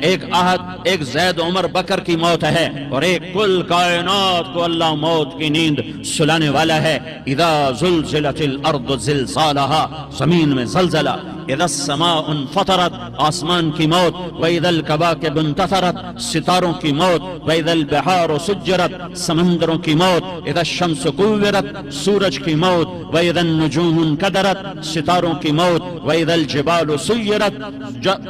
ایک عہد، ایک زید عمر بکر کی موت ہے، اور ایک کل کائنات کو اللہ موت کی نیند سلانے والا ہے۔ اذا زلزلت الارض زلزالہا، زمین میں زلزلہ، اذا السماء انفطرت، آسمان کی موت، واذا الکواکب انتثرت، ستاروں کی موت، واذا البحار سجرت، سمندروں کی موت، اذا الشمس کورت، سورج کی موت، واذا النجوم انکدرت، ستاروں کی موت، واذا الجبال سیرت،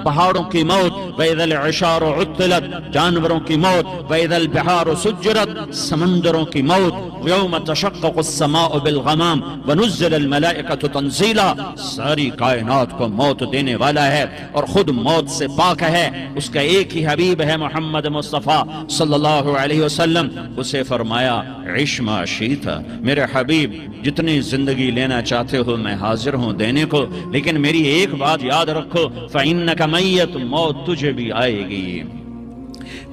پہاڑوں کی موت، واذا العشار عطلت، جانوروں کی موت، واذا البحار سجرت، سمندروں کی موت، یوم تشقق السماء بالغمام ونزل الملائکۃ تنزیلا، ساری کائنات کو موت دینے والا ہے اور خود موت سے پاک ہے۔ اس کا ایک ہی حبیب ہے محمد مصطفیٰ صلی اللہ علیہ وسلم۔ اسے فرمایا عش ما شئت، میرے حبیب جتنی زندگی لینا چاہتے ہو میں حاضر ہوں دینے کو، لیکن میری ایک بات یاد رکھو، فإنک میت، موت تجھے بھی آئے گی۔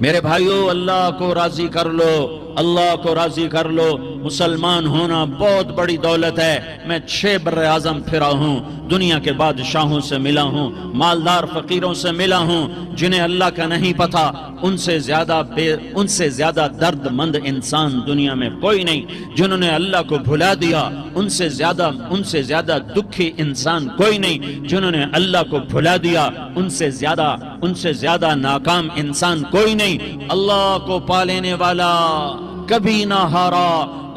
میرے بھائیو، اللہ کو راضی کر لو، اللہ کو راضی کر لو۔ مسلمان ہونا بہت بڑی دولت ہے۔ میں 6 بر اعظم پھرا ہوں، دنیا کے بادشاہوں سے ملا ہوں، مالدار فقیروں سے ملا ہوں، جنہیں اللہ کا نہیں پتا، ان سے زیادہ درد مند انسان دنیا میں کوئی نہیں۔ جنہوں نے اللہ کو بھلا دیا، ان سے زیادہ دکھی انسان کوئی نہیں۔ جنہوں نے اللہ کو بھلا دیا، ان سے زیادہ ناکام انسان کوئی نہیں۔ اللہ کو پا لینے والا کبھی نہ ہارا،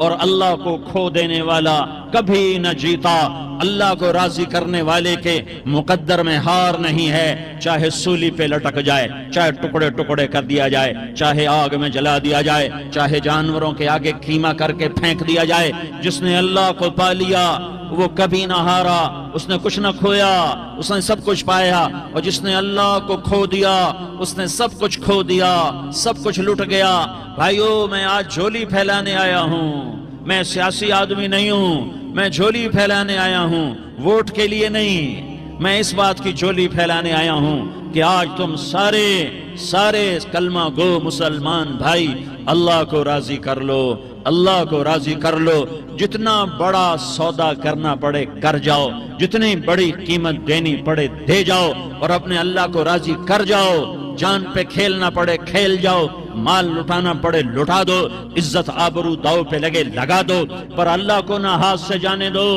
اور اللہ کو کھو دینے والا کبھی نہ جیتا۔ اللہ کو راضی کرنے والے کے مقدر میں ہار نہیں ہے، چاہے سولی پہ لٹک جائے، چاہے ٹکڑے ٹکڑے کر دیا جائے، چاہے آگ میں جلا دیا جائے، چاہے جانوروں کے آگے کیما کر کے پھینک دیا جائے۔ جس نے اللہ کو پا لیا وہ کبھی نہ ہارا، اس نے کچھ نہ کھویا، اس نے سب کچھ پایا۔ اور جس نے اللہ کو کھو دیا اس نے سب کچھ کھو دیا، سب کچھ لٹ گیا۔ بھائیو، میں آج جھولی پھیلانے آیا ہوں، میں سیاسی آدمی نہیں ہوں، میں جھولی پھیلانے آیا ہوں، ووٹ کے لیے نہیں۔ میں اس بات کی جھولی پھیلانے آیا ہوں کہ آج تم سارے کلمہ گو مسلمان بھائی اللہ کو راضی کر لو، اللہ کو راضی کر لو۔ جتنا بڑا سودا کرنا پڑے کر جاؤ، جتنی بڑی قیمت دینی پڑے دے جاؤ، اور اپنے اللہ کو راضی کر جاؤ۔ جان پہ کھیلنا پڑے کھیل جاؤ، مال لٹانا پڑے لٹا دو، عزت آبرو داؤ پہ لگے لگا دو، پر اللہ کو نہ ہاتھ سے جانے دو۔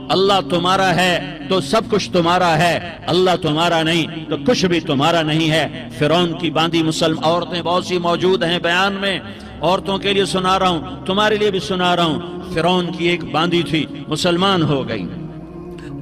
اللہ تمہارا ہے تو سب کچھ تمہارا ہے، اللہ تمہارا نہیں تو کچھ بھی تمہارا نہیں ہے۔ فرعون کی باندھی مسلم عورتیں بہت سی موجود ہیں بیان میں، عورتوں کے لیے سنا رہا ہوں، تمہارے لیے بھی سنا رہا ہوں۔ فرعون کی ایک باندھی تھی، مسلمان ہو گئی۔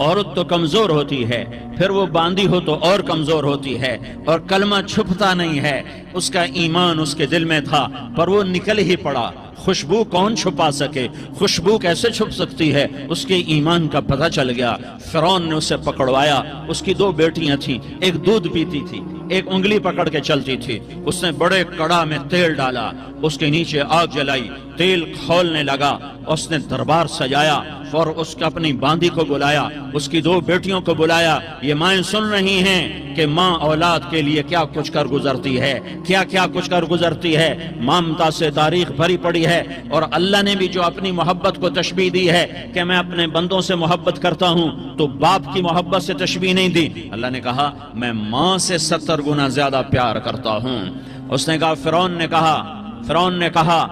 عورت تو کمزور ہوتی ہے، پھر وہ باندھی ہو تو اور کمزور ہوتی ہے، اور کلمہ چھپتا نہیں ہے۔ اس کا ایمان اس کے دل میں تھا، پر وہ نکل ہی پڑا۔ خوشبو کون چھپا سکے؟ خوشبو کیسے چھپ سکتی ہے؟ اس کے ایمان کا پتہ چل گیا۔ فرعون نے اسے پکڑوایا۔ اس کی 2 بیٹیاں تھیں، ایک دودھ پیتی تھی، ایک انگلی پکڑ کے چلتی تھی۔ اس نے بڑے کڑا میں تیل ڈالا، اس کے نیچے آگ جلائی، تیل کھولنے لگا، اس نے دربار سجایا، اور اس کا اپنی باندھی کو بلایا، اس کی 2 بیٹیوں کو بلایا۔ یہ مائیں سن رہی ہیں کہ ماں اولاد کے لیے کیا کچھ کر گزرتی ہے، کیا کچھ کر گزرتی ہے۔ ممتا سے تاریخ بھری پڑی ہے، اور اللہ نے بھی جو اپنی محبت کو تشبیہ دی ہے کہ میں اپنے بندوں سے محبت کرتا ہوں، تو باپ کی محبت سے تشبیہ نہیں دی۔ اللہ نے کہا میں ماں سے 70 گنا زیادہ پیار کرتا ہوں۔ اس نے کہا، فرعون نے کہا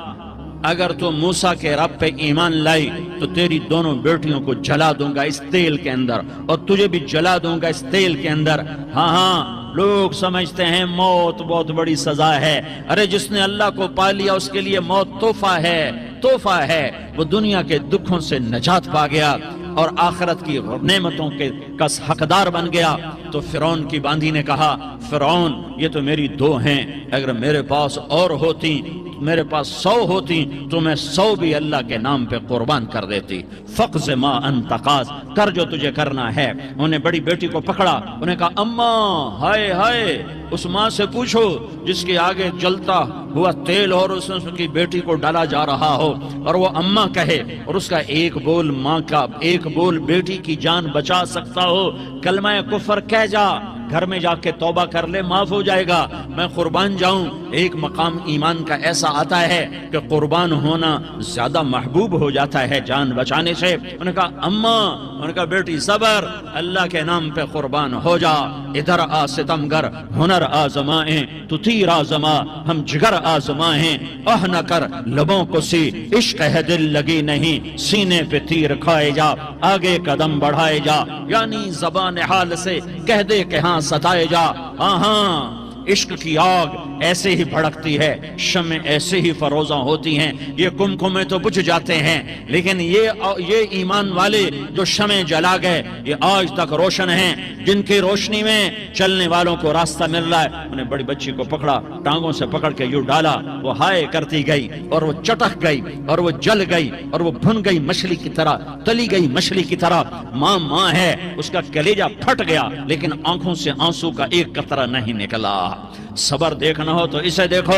اگر تو موسیٰ کے رب پہ ایمان لائی تو تیری دونوں بیٹیوں کو جلا دوں گا اس تیل کے اندر، اور تجھے بھی جلا دوں گا اس تیل کے اندر۔ ہاں، لوگ سمجھتے ہیں موت بہت بڑی سزا ہے۔ ارے جس نے اللہ کو پا لیا اس کے لیے موت تحفہ ہے۔ وہ دنیا کے دکھوں سے نجات پا گیا اور آخرت کی نعمتوں کے کا حقدار بن گیا۔ تو فرعون کی باندھی نے کہا، فرعون یہ تو میری 2 ہیں، اگر میرے پاس اور ہوتی، میرے پاس 100 ہوتی تو میں 100 بھی اللہ کے نام پہ قربان کر دیتی۔ فقض ما انت قاض، کر جو تجھے کرنا ہے۔ انہوں نے بڑی بیٹی کو پکڑا، انہیں کہا اماں، ہائے اس ماں سے پوچھو جس کے آگے جلتا ہوا تیل اور اس کی بیٹی کو ڈالا جا رہا ہو، اور وہ اماں کہے، اور اس کا ایک بول ماں کا، ایک بول بیٹی کی جان بچا سکتا ہو۔ کلمہ کفر کہہ جا، گھر میں جا کے توبہ کر لے، معاف ہو جائے گا، میں قربان جاؤں۔ ایک مقام ایمان کا ایسا آتا ہے کہ قربان ہونا زیادہ محبوب ہو جاتا ہے جان بچانے سے۔ انہوں نے کہا اماں، انہوں نے کہا بیٹی صبر، اللہ کے نام پہ قربان ہو جا۔ ادھر آ ستمگر، ہنر آزمائیں تو تیر آزما، ہم جگر آزمائیں اہ نہ کر لبوں کو سی، عشق ہے دل لگی نہیں، سینے پہ تیر کھائے جا، آگے قدم بڑھائے جا، یعنی زبان حال سے کہہ دے کہ ہاں ستائے جا۔ ہاں ہاں عشق کی آگ ایسے ہی بھڑکتی ہے، شمع ایسے ہی فروزاں ہوتی ہیں، یہ کمکمے تو بجھ جاتے ہیں، لیکن یہ ایمان والے جو شمع جلا گئے یہ آج تک روشن ہیں، جن کی روشنی میں چلنے والوں کو راستہ مل رہا ہے۔ انہیں بڑی بچی کو پکڑا، ٹانگوں سے پکڑ کے یوں ڈالا، وہ ہائے کرتی گئی اور وہ چٹک گئی اور وہ جل گئی اور وہ بھن گئی مچھلی کی طرح، تلی گئی مچھلی کی طرح۔ ماں ماں ہے، اس کا کلیجہ پھٹ گیا لیکن آنکھوں سے آنسو کا ایک قطرہ نہیں نکلا۔ صبر دیکھنا ہو تو اسے دیکھو،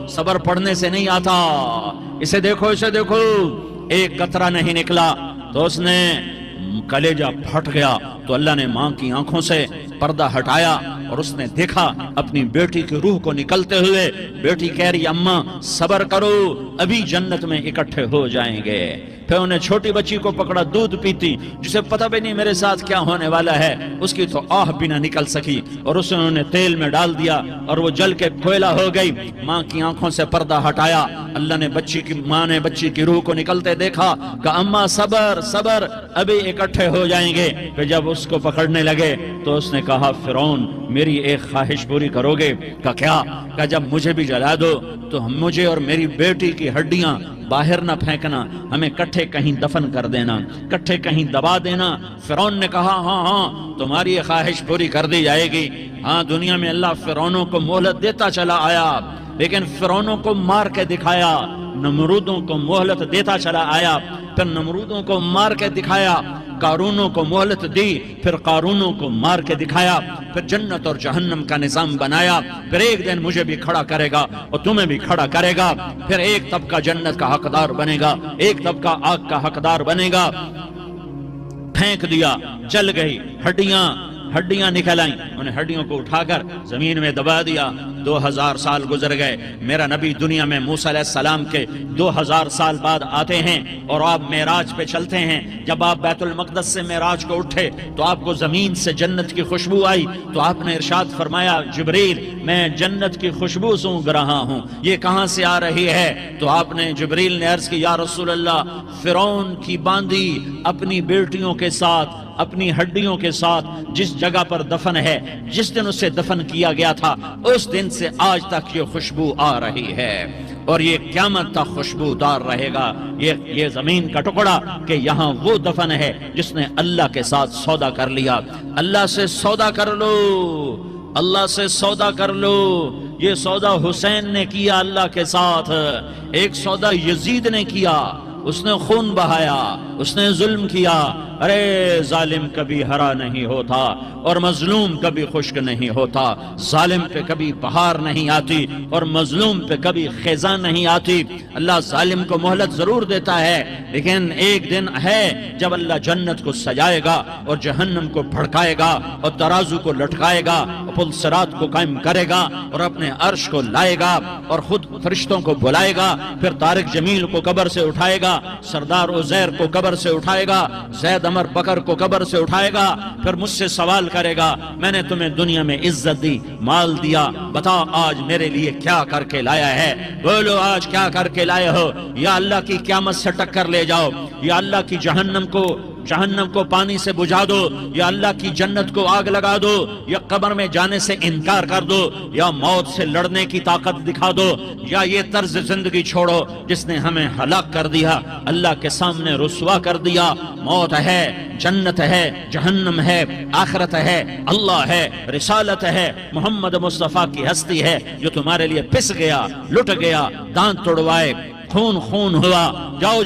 صبر پڑھنے سے نہیں آتا، اسے دیکھو، اسے دیکھو، ایک قطرہ نہیں نکلا تو اس نے کلیجہ پھٹ گیا۔ تو اللہ نے ماں کی آنکھوں سے پردہ ہٹایا اور اس نے دیکھا اپنی بیٹی کی روح کو نکلتے ہوئے۔ بیٹی کہہ رہی اماں صبر کرو، ابھی جنت میں اکٹھے ہو جائیں گے۔ پھر انہیں چھوٹی بچی کو پکڑا، دودھ پیتی، جسے پتہ بھی نہیں میرے ساتھ کیا ہونے والا ہے، اس کی تو آہ بھی نہ نکل سکی، اور اسے انہوں نے تیل میں ڈال دیا اور وہ جل کے کوئلہ ہو گئی۔ ماں کی آنکھوں سے پردہ ہٹایا، اللہ نے ماں نے بچی کی روح کو نکلتے دیکھا کہ اماں صبر صبر، ابھی اکٹھے ہو جائیں گے۔ پھر جب اس کو پکڑنے لگے تو اس نے کہا فرعون میری ایک خواہش پوری کرو گے؟ کہ کیا؟ کہ جب مجھے بھی جلا دو تو مجھے اور میری بیٹی کی ہڈیاں باہر نہ پھینکنا، ہمیں کٹھے کہیں دفن کر دینا، کٹھے کہیں دبا دینا۔ فرعون نے کہا ہاں ہاں تمہاری یہ خواہش پوری کر دی جائے گی۔ ہاں دنیا میں اللہ فرعونوں کو مہلت دیتا چلا آیا، لیکن فرعونوں کو مار کے دکھایا، نمرودوں کو مہلت دیتا چلا آیا، پھر نمرودوں کو مار کے دکھایا، قارونوں کو مہلت دی، پھر قارونوں کو مار کے دکھایا، پھر جنت اور جہنم کا نظام بنایا، پھر ایک دن مجھے بھی کھڑا کرے گا اور تمہیں بھی کھڑا کرے گا، پھر ایک طبقہ جنت کا حقدار بنے گا، ایک طبقہ آگ کا حقدار بنے گا۔ پھینک دیا، جل گئی، ہڈیاں نکل آئیں، انہیں ہڈیوں کو اٹھا کر زمین میں دبا دیا۔ 2000 سال گزر گئے، میرا نبی دنیا میں موسیٰ علیہ السلام کے 2000 سال بعد آتے ہیں اور آپ معراج پہ چلتے ہیں۔ جب آپ بیت المقدس سے معراج کو اٹھے تو آپ کو زمین سے جنت کی خوشبو آئی، تو آپ نے ارشاد فرمایا جبریل میں جنت کی خوشبو سونگ رہا ہوں، یہ کہاں سے آ رہی ہے؟ تو آپ نے جبریل نے عرض کی یا رسول اللہ فرعون کی باندی اپنی بیٹیوں کے ساتھ، اپنی ہڈیوں کے ساتھ جس جگہ پر دفن ہے، جس دن اسے دفن کیا گیا تھا، اس دن سے آج تک یہ خوشبو آ رہی ہے اور یہ قیامت تک خوشبودار رہے گا۔ یہ زمین کا ٹکڑا کہ یہاں وہ دفن ہے جس نے اللہ کے ساتھ سودا کر لیا۔ اللہ سے سودا کر لو، اللہ سے سودا کر لو۔ یہ سودا حسین نے کیا اللہ کے ساتھ، ایک سودا یزید نے کیا، اس نے خون بہایا، اس نے ظلم کیا۔ ارے ظالم کبھی ہرا نہیں ہوتا اور مظلوم کبھی خشک نہیں ہوتا، ظالم پہ کبھی بہار نہیں آتی اور مظلوم پہ کبھی خزاں نہیں آتی۔ اللہ ظالم کو مہلت ضرور دیتا ہے، لیکن ایک دن ہے جب اللہ جنت کو سجائے گا اور جہنم کو بھڑکائے گا اور ترازو کو لٹکائے گا اور پل صراط کو قائم کرے گا اور اپنے عرش کو لائے گا اور خود فرشتوں کو بلائے گا، پھر طارق جمیل کو قبر سے اٹھائے گا، سردار عزیر کو قبر سے اٹھائے گا، زید عمر بکر کو قبر سے اٹھائے گا، پھر مجھ سے سوال کرے گا میں نے تمہیں دنیا میں عزت دی، مال دیا، بتا آج میرے لیے کیا کر کے لایا ہے؟ بولو آج کیا کر کے لائے ہو؟ یا اللہ کی قیامت سے ٹکر لے جاؤ، یا اللہ کی جہنم کو پانی سے بجھا دو، یا اللہ کی جنت کو آگ لگا دو، یا قبر میں جانے سے انکار کر دو، یا موت سے لڑنے کی طاقت دکھا دو، یا یہ طرز زندگی چھوڑو جس نے ہمیں ہلاک کر دیا، اللہ کے سامنے رسوا کر دیا۔ موت ہے، جنت ہے، جہنم ہے، آخرت ہے، اللہ ہے، رسالت ہے، محمد مصطفیٰ کی ہستی ہے جو تمہارے لیے پس گیا، لٹ گیا، دانت توڑوائے، خون ہوا۔ جاؤ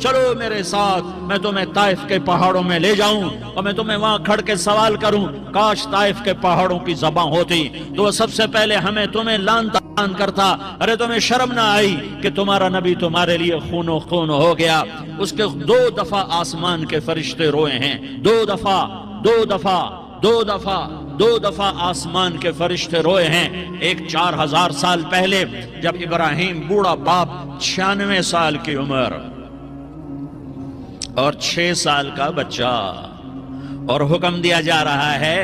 چلو میرے ساتھ، میں تمہیں طائف کے پہاڑوں میں لے جاؤں اور میں تمہیں وہاں کھڑ کے سوال کروں، کاش طائف کے پہاڑوں کی زبان ہوتی تو وہ سب سے پہلے تمہیں لان تان کرتا۔ ارے تمہیں شرم نہ آئی کہ تمہارا نبی تمہارے لیے خون ہو گیا؟ اس کے 2 دفعہ آسمان کے فرشتے روئے ہیں، 2 دفعہ دو دفعہ آسمان کے فرشتے روئے ہیں، ایک 4000 سال پہلے جب ابراہیم بوڑھا باپ 96 سال کی عمر اور 6 سال کا بچہ، اور حکم دیا جا رہا ہے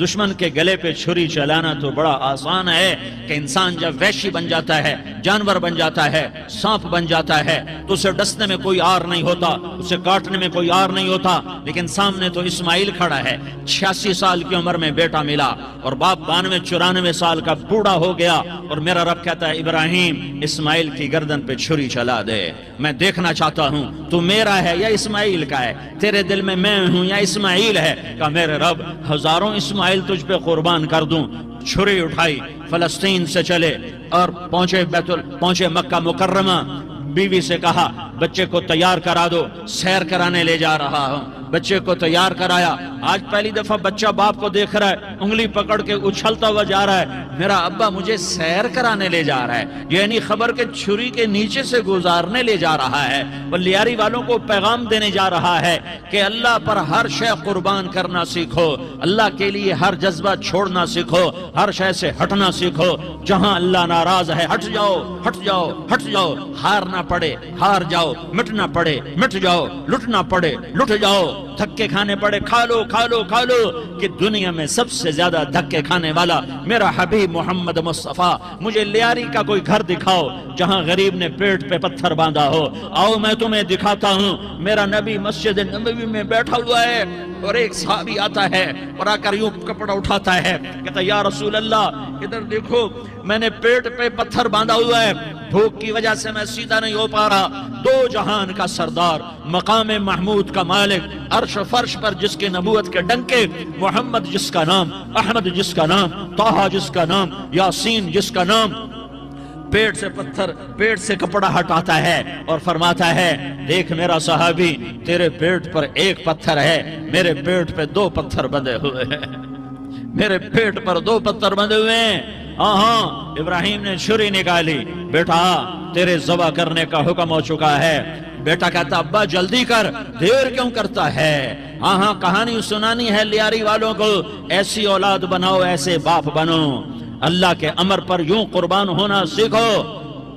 دشمن کے گلے پہ چھری چلانا تو بڑا آسان ہے کہ انسان جب وحشی بن جاتا ہے، جانور بن جاتا ہے، سانپ بن جاتا ہے تو اسے ڈسنے میں کوئی آر نہیں ہوتا، اسے کاٹنے میں کوئی آر نہیں ہوتا، لیکن سامنے تو اسماعیل کھڑا ہے، 86 سال کی عمر میں بیٹا ملا اور باپ 92-94 سال کا بوڑھا ہو گیا، اور میرا رب کہتا ہے ابراہیم اسماعیل کی گردن پہ چھری چلا دے، میں دیکھنا چاہتا ہوں تو میرا ہے یا اسماعیل کا ہے، تیرے دل میں میں ہوں یا اسماعیل ہے؟ کہ میرے رب ہزاروں اسماعیل تجھ پہ قربان کر دوں۔ چھری اٹھائی، فلسطین سے چلے اور پہنچے مکہ مکرمہ، بیوی سے کہا بچے کو تیار کرا دو، سیر کرانے لے جا رہا ہوں، بچے کو تیار کرایا۔ آج پہلی دفعہ بچہ باپ کو دیکھ رہا ہے، انگلی پکڑ کے اچھلتا ہوا جا رہا ہے، میرا ابا مجھے سیر کرانے لے جا رہا ہے، یعنی خبر کے چھری کے نیچے سے گزارنے لے جا رہا ہے۔ وہ لیاری والوں کو پیغام دینے جا رہا ہے کہ اللہ پر ہر شے قربان کرنا سیکھو، اللہ کے لیے ہر جذبہ چھوڑنا سیکھو، ہر شے سے ہٹنا سیکھو، جہاں اللہ ناراض ہے ہٹ جاؤ، ہٹ جاؤ، ہٹ جاؤ، ہارنا پڑے ہار جاؤ، مٹنا پڑے مٹ جاؤ، لٹنا پڑے لٹ جاؤ، دھکے کھانے پڑے کھا لو کھا لو کھا لو، کہ دنیا میں سب سے زیادہ دھکے کھانے والا میرا حبیب محمد مصطفیٰ۔ مجھے لیاری کا کوئی گھر دکھاؤ جہاں غریب نے پیٹ پہ پتھر باندھا ہو، آؤ میں تمہیں دکھاتا ہوں۔ میرا نبی مسجد نبوی میں بیٹھا ہوا ہے اور ایک صحابی آتا ہے اور آ کر یوں کپڑا اٹھاتا ہے، کہتا ہے یا رسول اللہ ادھر دیکھو، میں نے پیٹ پہ پتھر باندھا ہوا ہے، بھوک کی وجہ سے میں سیدھا نہیں ہو پا رہا۔ دو جہان کا سردار، مقام محمود کا مالک، عرش فرش پر جس کے نبوت کے ڈنکے، محمد جس کا نام، احمد جس کا نام، طہ جس کا نام، یاسین جس کا نام، پیٹ سے پتھر، پیٹ سے کپڑا ہٹاتا ہے اور فرماتا ہے دیکھ میرا صحابی، تیرے پیٹ پر ایک پتھر ہے، میرے پیٹ پہ 2 پتھر بندھے ہوئے ہیں، میرے پیٹ پر 2 پتھر بندھے ہوئے ہیں۔ ہاں ابراہیم نے چھری نکالی، بیٹا تیرے ذبح کرنے کا حکم ہو چکا ہے۔ بیٹا کہتا ابا جلدی کر، دیر کیوں کرتا ہے؟ ہاں کہانی سنانی ہے لیاری والوں کو، ایسی اولاد بناؤ، ایسے باپ بنو، اللہ کے امر پر یوں قربان ہونا سیکھو۔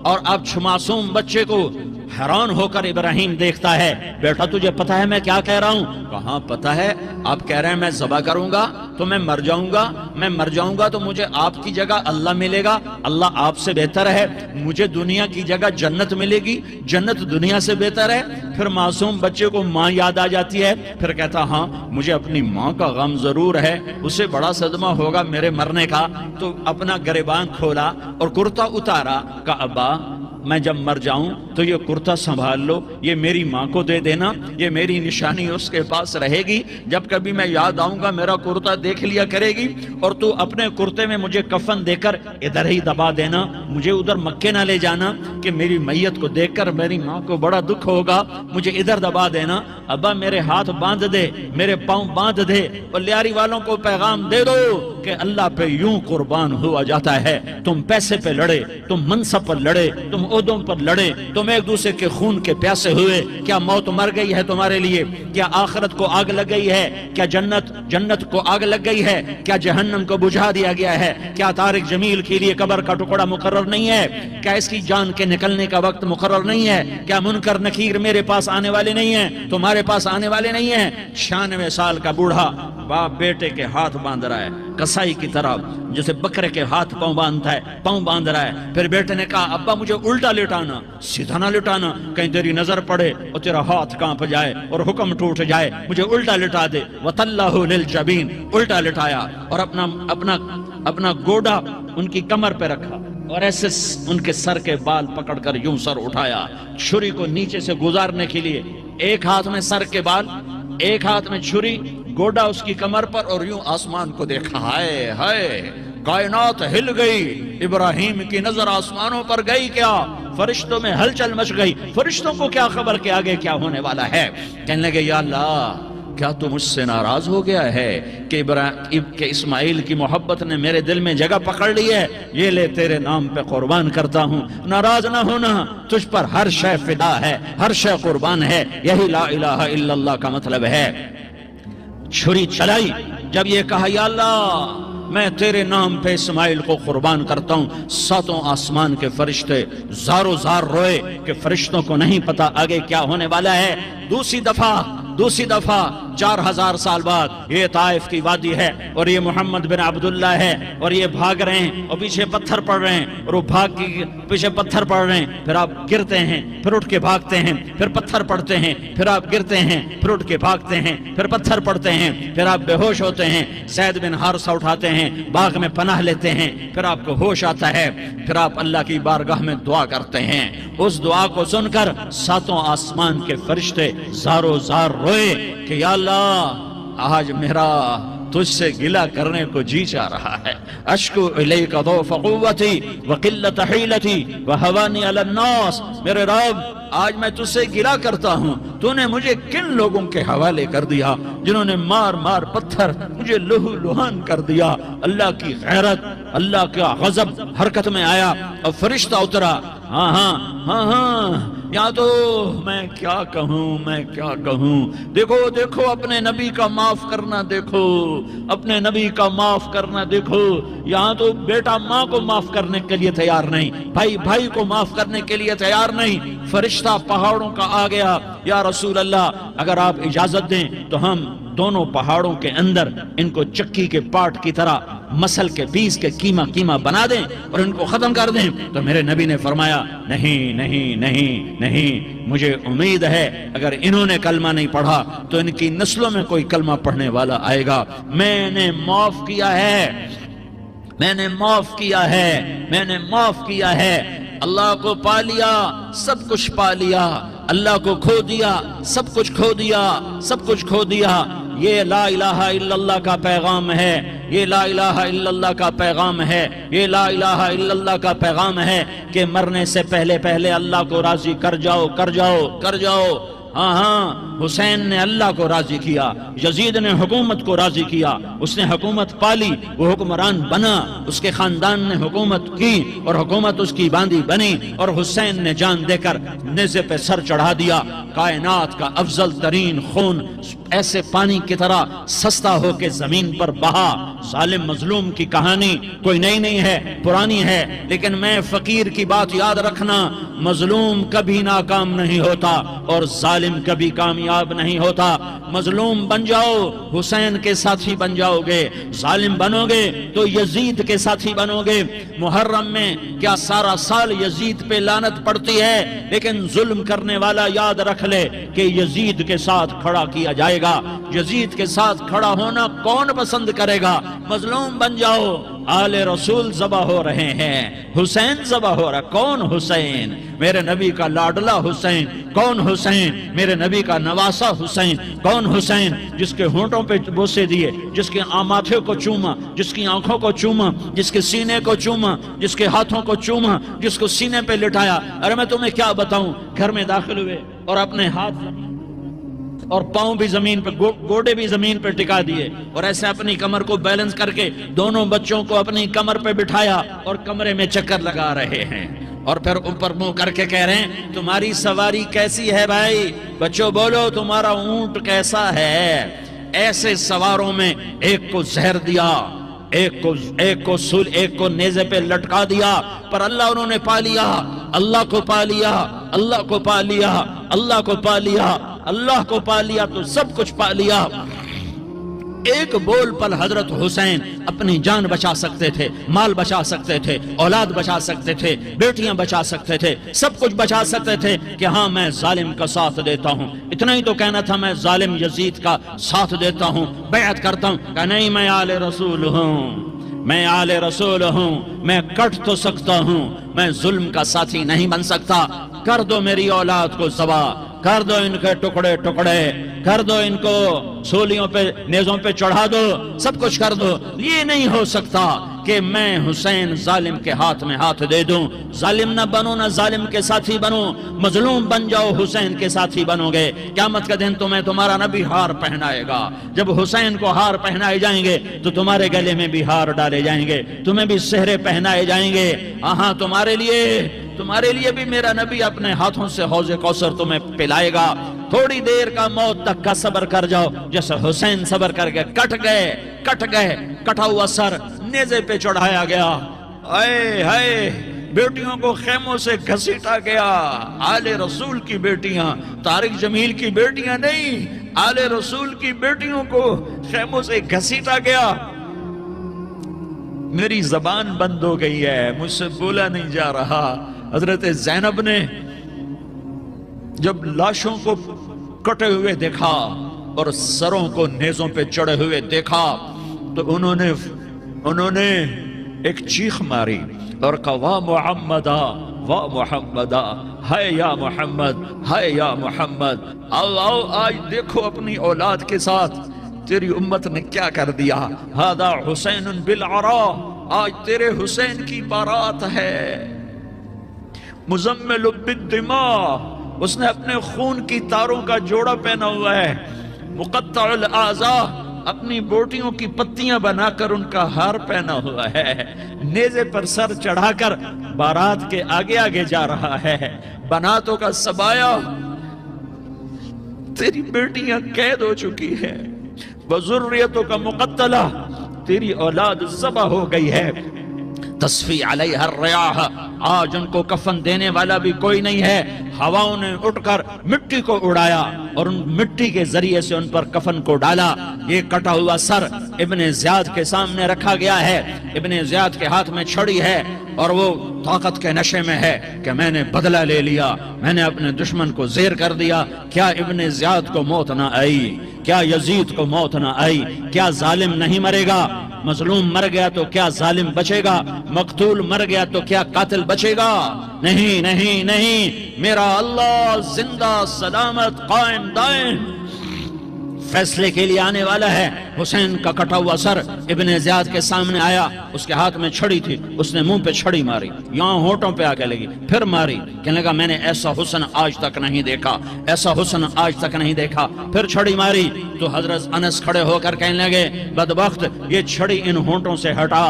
اور اب معصوم بچے کو حیران ہو کر ابراہیم دیکھتا ہے، بیٹا تجھے پتہ ہے میں کیا کہہ رہا ہوں؟ کہاں پتہ ہے، آپ کہہ رہے ہیں میں ذبح کروں گا تو میں مر جاؤں گا، میں مر جاؤں گا تو مجھے آپ کی جگہ اللہ ملے گا، اللہ آپ سے بہتر ہے، مجھے دنیا کی جگہ جنت ملے گی، جنت دنیا سے بہتر ہے۔ پھر معصوم بچے کو ماں یاد آ جاتی ہے، پھر کہتا ہاں مجھے اپنی ماں کا غم ضرور ہے، اسے بڑا صدمہ ہوگا میرے مرنے کا۔ تو اپنا گریبان کھولا اور کرتا اتارا، کہا ابا میں جب مر جاؤں تو یہ کرتا سنبھال لو، یہ میری ماں کو دے دینا، یہ میری نشانی اس کے پاس رہے گی، جب کبھی میں یاد آؤں گا میرا کرتا دیکھ لیا کرے گی، اور تو اپنے کرتے میں مجھے کفن دے کر ادھر ہی دبا دینا، مجھے ادھر مکے نہ لے جانا کہ میری میت کو دیکھ کر میری ماں کو بڑا دکھ ہوگا، مجھے ادھر دبا دینا۔ ابا میرے ہاتھ باندھ دے، میرے پاؤں باندھ دے، اور لیاری والوں کو پیغام دے دو کہ اللہ پہ یوں قربان ہوا جاتا ہے۔ تم پیسے پہ لڑے، تم منصب پر لڑے، تم عہدوں پر لڑے، تم ایک دوسرے کے خون کے پیاسے ہوئے، کیا موت مر گئی ہے تمہارے لیے؟ کیا آخرت کو آگ لگ گئی ہے؟ کیا جنت کو آگ لگ گئی ہے؟ کیا جہنم کو بجھا دیا گیا ہے؟ کیا طارق جمیل کے لیے قبر کا ٹکڑا مقرر نہیں ہے؟ کیا اس کی جان کے نکلنے کا وقت مقرر نہیں ہے؟ کیا منکر نکیر میرے پاس آنے والے نہیں ہیں، تمہارے پاس آنے والے نہیں ہیں؟ 96 سال کا بوڑھا باپ بیٹے کے ہاتھ باندھ رہا ہے کسائی کی طرح، جیسے بکرے کے ہاتھ پاؤں باندھتا ہے، پاؤں باندھ رہا ہے۔ پھر بیٹے نے کہا ابا مجھے الٹا لٹانا، سیدھا نہ لٹانا، کہیں تیری نظر پڑے اور تیرا ہاتھ کانپ جائے اور حکم ٹوٹ جائے، مجھے الٹا لٹا دے۔ وَتَلَّهُ لِلْجَبِينِ، الٹا لٹایا اور اپنا گوڑا ان کی کمر پہ رکھا اور ایسے ان کے سر کے بال پکڑ کر یوں سر اٹھایا، چھری کو نیچے سے گزارنے کے لیے، ایک ہاتھ میں سر کے بال، ایک ہاتھ میں چھری، گوڑا اس کی کمر پر، اور یوں آسمان کو دیکھا، ہائے ہائے کائنات ہل گئی، ابراہیم کی نظر آسمانوں پر گئی، کیا فرشتوں میں ہلچل مچ گئی، فرشتوں کو کیا خبر کہ آگے کیا ہونے والا ہے؟ کہنے لگے یا اللہ کیا تو مجھ سے ناراض ہو گیا ہے کہ اسماعیل کی محبت نے میرے دل میں جگہ پکڑ لی ہے؟ یہ لے تیرے نام پہ قربان کرتا ہوں، ناراض نہ ہونا، تجھ پر ہر شے فدا ہے، ہر شے قربان ہے، یہی لا الہ الا اللہ کا مطلب ہے۔ چھری چلائی جب یہ کہا یا اللہ میں تیرے نام پہ اسماعیل کو قربان کرتا ہوں، ساتوں آسمان کے فرشتے زارو زار روئے کہ فرشتوں کو نہیں پتا آگے کیا ہونے والا ہے۔ دوسری دفعہ 4000 سال بعد یہ طائف کی وادی ہے اور یہ محمد بن عبداللہ ہے اور یہ بھاگ رہے ہیں اور پیچھے پتھر پڑ رہے ہیں اور وہ بھاگ کے پیچھے پتھر پڑ رہے ہیں، پھر آپ گرتے ہیں پھر اٹھ کے بھاگتے ہیں، پھر پتھر پڑتے ہیں، پھر آپ گرتے ہیں پھر اٹھ کے بھاگتے ہیں، پھر پتھر پڑتے ہیں، پھر آپ بے ہوش ہوتے ہیں، زید بن حارثہ اٹھاتے ہیں، باغ میں پناہ لیتے ہیں، پھر آپ کو ہوش آتا ہے، پھر آپ اللہ کی بارگاہ میں دعا کرتے ہیں۔ اس دعا کو سن کر ساتوں آسمان کے فرشتے زارو زار روئے کہ یا اللہ آج میرا تجھ سے گلہ کرنے کو جی چاہ رہا ہے۔ اشکو الیک ضعف قوتی وقلت حیلتی وہوانی علی الناس، میرے رب آج میں تجھ سے گلہ کرتا ہوں، تو نے مجھے کن لوگوں کے حوالے کر دیا جنہوں نے مار مار پتھر مجھے لہو لہان کر دیا۔ اللہ کی غیرت، اللہ کا غضب حرکت میں آیا اور فرشتہ اترا۔ ہاں یا تو میں کیا کہوں، دیکھو اپنے نبی کا معاف کرنا، دیکھو اپنے نبی کا معاف کرنا، دیکھو یہاں تو بیٹا ماں کو معاف کرنے کے لیے تیار نہیں، بھائی کو معاف کرنے کے لیے تیار نہیں۔ فرشتہ پہاڑوں کا آ گیا، یا رسول اللہ اگر آپ اجازت دیں تو ہم دونوں پہاڑوں کے اندر ان کو چکی کے پاٹ کی طرح مسل کے پیس کے کیما بنا دیں اور ان کو ختم کر دیں۔ تو میرے نبی نے فرمایا نہیں، مجھے امید ہے اگر انہوں نے کلمہ نہیں پڑھا تو ان کی نسلوں میں کوئی کلمہ پڑھنے والا آئے گا۔ میں نے معاف کیا ہے، اللہ کو پا لیا، سب کچھ پا لیا، اللہ کو کھو دیا، سب کچھ کھو دیا۔ یہ لا الہ الا اللہ کا پیغام ہے، یہ لا الہ الا اللہ کا پیغام ہے، یہ لا الہ الا اللہ کا پیغام ہے کہ مرنے سے پہلے اللہ کو راضی کر جاؤ۔ ہاں حسین نے اللہ کو راضی کیا، یزید نے حکومت کو راضی کیا، اس نے حکومت پالی، وہ حکمران بنا، اس کے خاندان نے حکومت کی اور حکومت اس کی باندھی بنی، اور حسین نے جان دے کر نیزے پہ سر چڑھا دیا۔ کائنات کا افضل ترین خون ایسے پانی کی طرح سستا ہو کے زمین پر بہا۔ ظالم مظلوم کی کہانی کوئی نئی نہیں ہے، پرانی ہے، لیکن میں فقیر کی بات یاد رکھنا، مظلوم کبھی ناکام نہیں ہوتا اور ظالم کبھی کامیاب نہیں ہوتا۔ مظلوم بن جاؤ حسین کے ساتھی بن جاؤ گے، ظالم بنو گے تو یزید کے ساتھی بنو گے۔ محرم میں کیا سارا سال یزید پہ لعنت پڑتی ہے، لیکن ظلم کرنے والا یاد رکھ لے کہ یزید کے ساتھ کھڑا کیا جائے گا۔ یزید کے ساتھ کھڑا ہونا کون پسند کرے گا؟ مظلوم بن جاؤ۔ آل رسول ذبح ہو رہے ہیں، حسین ذبح ہو رہا۔ کون حسین؟ میرے نبی کا لاڈلا حسین۔ کون حسین؟ میرے نبی کا نواسا حسین۔ کون حسین؟ جس کے ہونٹوں پہ بوسے دیے، جس کے ماتھے کو چوما، جس کی آنکھوں کو چوما، جس کے سینے کو چوما، جس کے ہاتھوں کو چوما، جس کو سینے پہ لٹایا۔ ارے میں تمہیں کیا بتاؤں، گھر میں داخل ہوئے اور اپنے ہاتھ اور پاؤں بھی زمین پہ، گوڑے بھی زمین پہ ٹکا دیے اور ایسے اپنی کمر کو بیلنس کر کے دونوں بچوں کو اپنی کمر پہ بٹھایا اور کمرے میں چکر لگا رہے ہیں، اور پھر اوپر منہ کر کے کہہ رہے ہیں تمہاری سواری کیسی ہے بھائی؟ بچوں بولو تمہارا اونٹ کیسا ہے؟ ایسے سواروں میں ایک کو زہر دیا، ایک کو نیزے پہ لٹکا دیا، پر اللہ انہوں نے پا لیا، اللہ کو پا لیا، اللہ کو پا لیا، اللہ کو پا لیا، اللہ کو پا لیا تو سب کچھ پا لیا۔ ایک بول پر حضرت حسین اپنی جان بچا سکتے تھے، مال بچا سکتے تھے، اولاد بچا سکتے تھے، بیٹیاں بچا سکتے تھے، سب کچھ بچا سکتے تھے کہ ہاں میں ظالم کا ساتھ دیتا ہوں۔ اتنا ہی تو کہنا تھا میں ظالم یزید کا ساتھ دیتا ہوں، بیعت کرتا ہوں، کہ نہیں میں آل رسول ہوں، میں آل رسول ہوں، میں کٹ تو سکتا ہوں، میں ظلم کا ساتھی نہیں بن سکتا۔ کر دو میری اولاد کو ذبح، کر دو ان کے ٹکڑے ٹکڑے، کر دو ان کو سولیوں پہ نیزوں پہ چڑھا دو، سب کچھ کر دو۔ یہ نہیں ہو سکتا کہ میں حسین ظالم کے ہاتھ میں ہاتھ دے دوں۔ ظالم نہ بنو، نہ ظالم کے ساتھی بنو، مظلوم بن جاؤ، حسین کے ساتھی بنو گے۔ قیامت کا دن تمہیں تمہارا نبی ہار پہنائے گا۔ جب حسین کو ہار پہنائے جائیں گے تو تمہارے گلے میں بھی ہار ڈالے جائیں گے، تمہیں بھی سہرے پہنائے جائیں گے۔ ہاں تمہارے لیے تمہارے لیے بھی میرا نبی اپنے ہاتھوں سے حوض کوثر تمہیں پلائے گا، تھوڑی دیر کا موت تک کا صبر کر جاؤ، جیسے حسین صبر کر کے کٹ گئے، کٹا ہوا سر نیزے پہ چڑھایا گیا، اے ہائے بیٹیوں کو خیموں سے گھسیٹا گیا، آل رسول کی بیٹیاں، طارق جمیل کی بیٹیاں نہیں، آل رسول کی بیٹیوں کو خیموں سے گھسیٹا گیا۔ میری زبان بند ہو گئی ہے، مجھ سے بولا نہیں جا رہا۔ حضرت زینب نے جب لاشوں کو کٹے ہوئے دیکھا اور سروں کو نیزوں پہ چڑھے ہوئے دیکھا تو انہوں نے ایک چیخ ماری اور کہا واہ محمدہ، واہ محمدہ، ہائے یا محمد، ہائے یا محمد، آؤ آج دیکھو اپنی اولاد کے ساتھ تیری امت نے کیا کر دیا۔ ہذا حسین بالعراء، آج تیرے حسین کی بارات ہے۔ مزمل بالدماء، اس نے اپنے خون کی تاروں کا جوڑا پہنا ہوا ہے۔ مقطع الاعضاء، اپنی بوٹیوں کی پتیاں بنا کر ان کا ہار پہنا ہوا ہے، نیزے پر سر چڑھا کر بارات کے آگے آگے جا رہا ہے۔ بناتوں کا سبایا، تیری بیٹیاں قید ہو چکی ہے، وذریتوں کا مقتلہ، تیری اولاد ذبح ہو گئی ہے۔ تصفی علیہ الریاح، آج ان کو کفن دینے والا بھی کوئی نہیں ہے۔ ہواؤں نے اٹھ کر مٹی کو اڑایا اور ان مٹی کے ذریعے سے ان پر کفن کو ڈالا۔ یہ کٹا ہوا سر ابن زیاد کے سامنے رکھا گیا ہے، ابن زیاد کے ہاتھ میں چھڑی ہے اور وہ طاقت کے نشے میں ہے کہ میں نے بدلہ لے لیا، میں نے اپنے دشمن کو زیر کر دیا۔ کیا ابن زیاد کو موت نہ آئی؟ کیا یزید کو موت نہ آئی؟ کیا ظالم نہیں مرے گا؟ مظلوم مر گیا تو کیا ظالم بچے گا؟ مقتول مر گیا تو کیا قاتل بچے گا؟ نہیں نہیں نہیں، میرا اللہ زندہ سلامت قائم دائم فیصلے کے لیے آنے والا ہے۔ حسین کا کٹا ہوا سر ابن زیاد کے سامنے آیا، اس کے ہاتھ میں چھڑی تھی، اس نے منہ پہ چھڑی ماری، یہاں ہونٹوں پہ آ کے لگی، پھر ماری، کہنے لگا میں نے ایسا حسن آج تک نہیں دیکھا، ایسا حسن آج تک نہیں دیکھا، پھر چھڑی ماری تو حضرت انس کھڑے ہو کر کہنے لگے بدبخت، یہ چھڑی ان ہونٹوں سے ہٹا،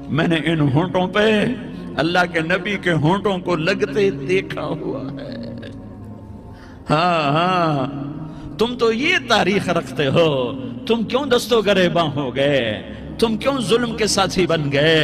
میں نے ان ہونٹوں پہ اللہ کے نبی کے ہونٹوں کو لگتے دیکھا ہوا ہے۔ ہاں تم تو یہ تاریخ رکھتے ہو، تم کیوں دستوں گریباں ہو گئے؟ تم کیوں ظلم کے ساتھی بن گئے؟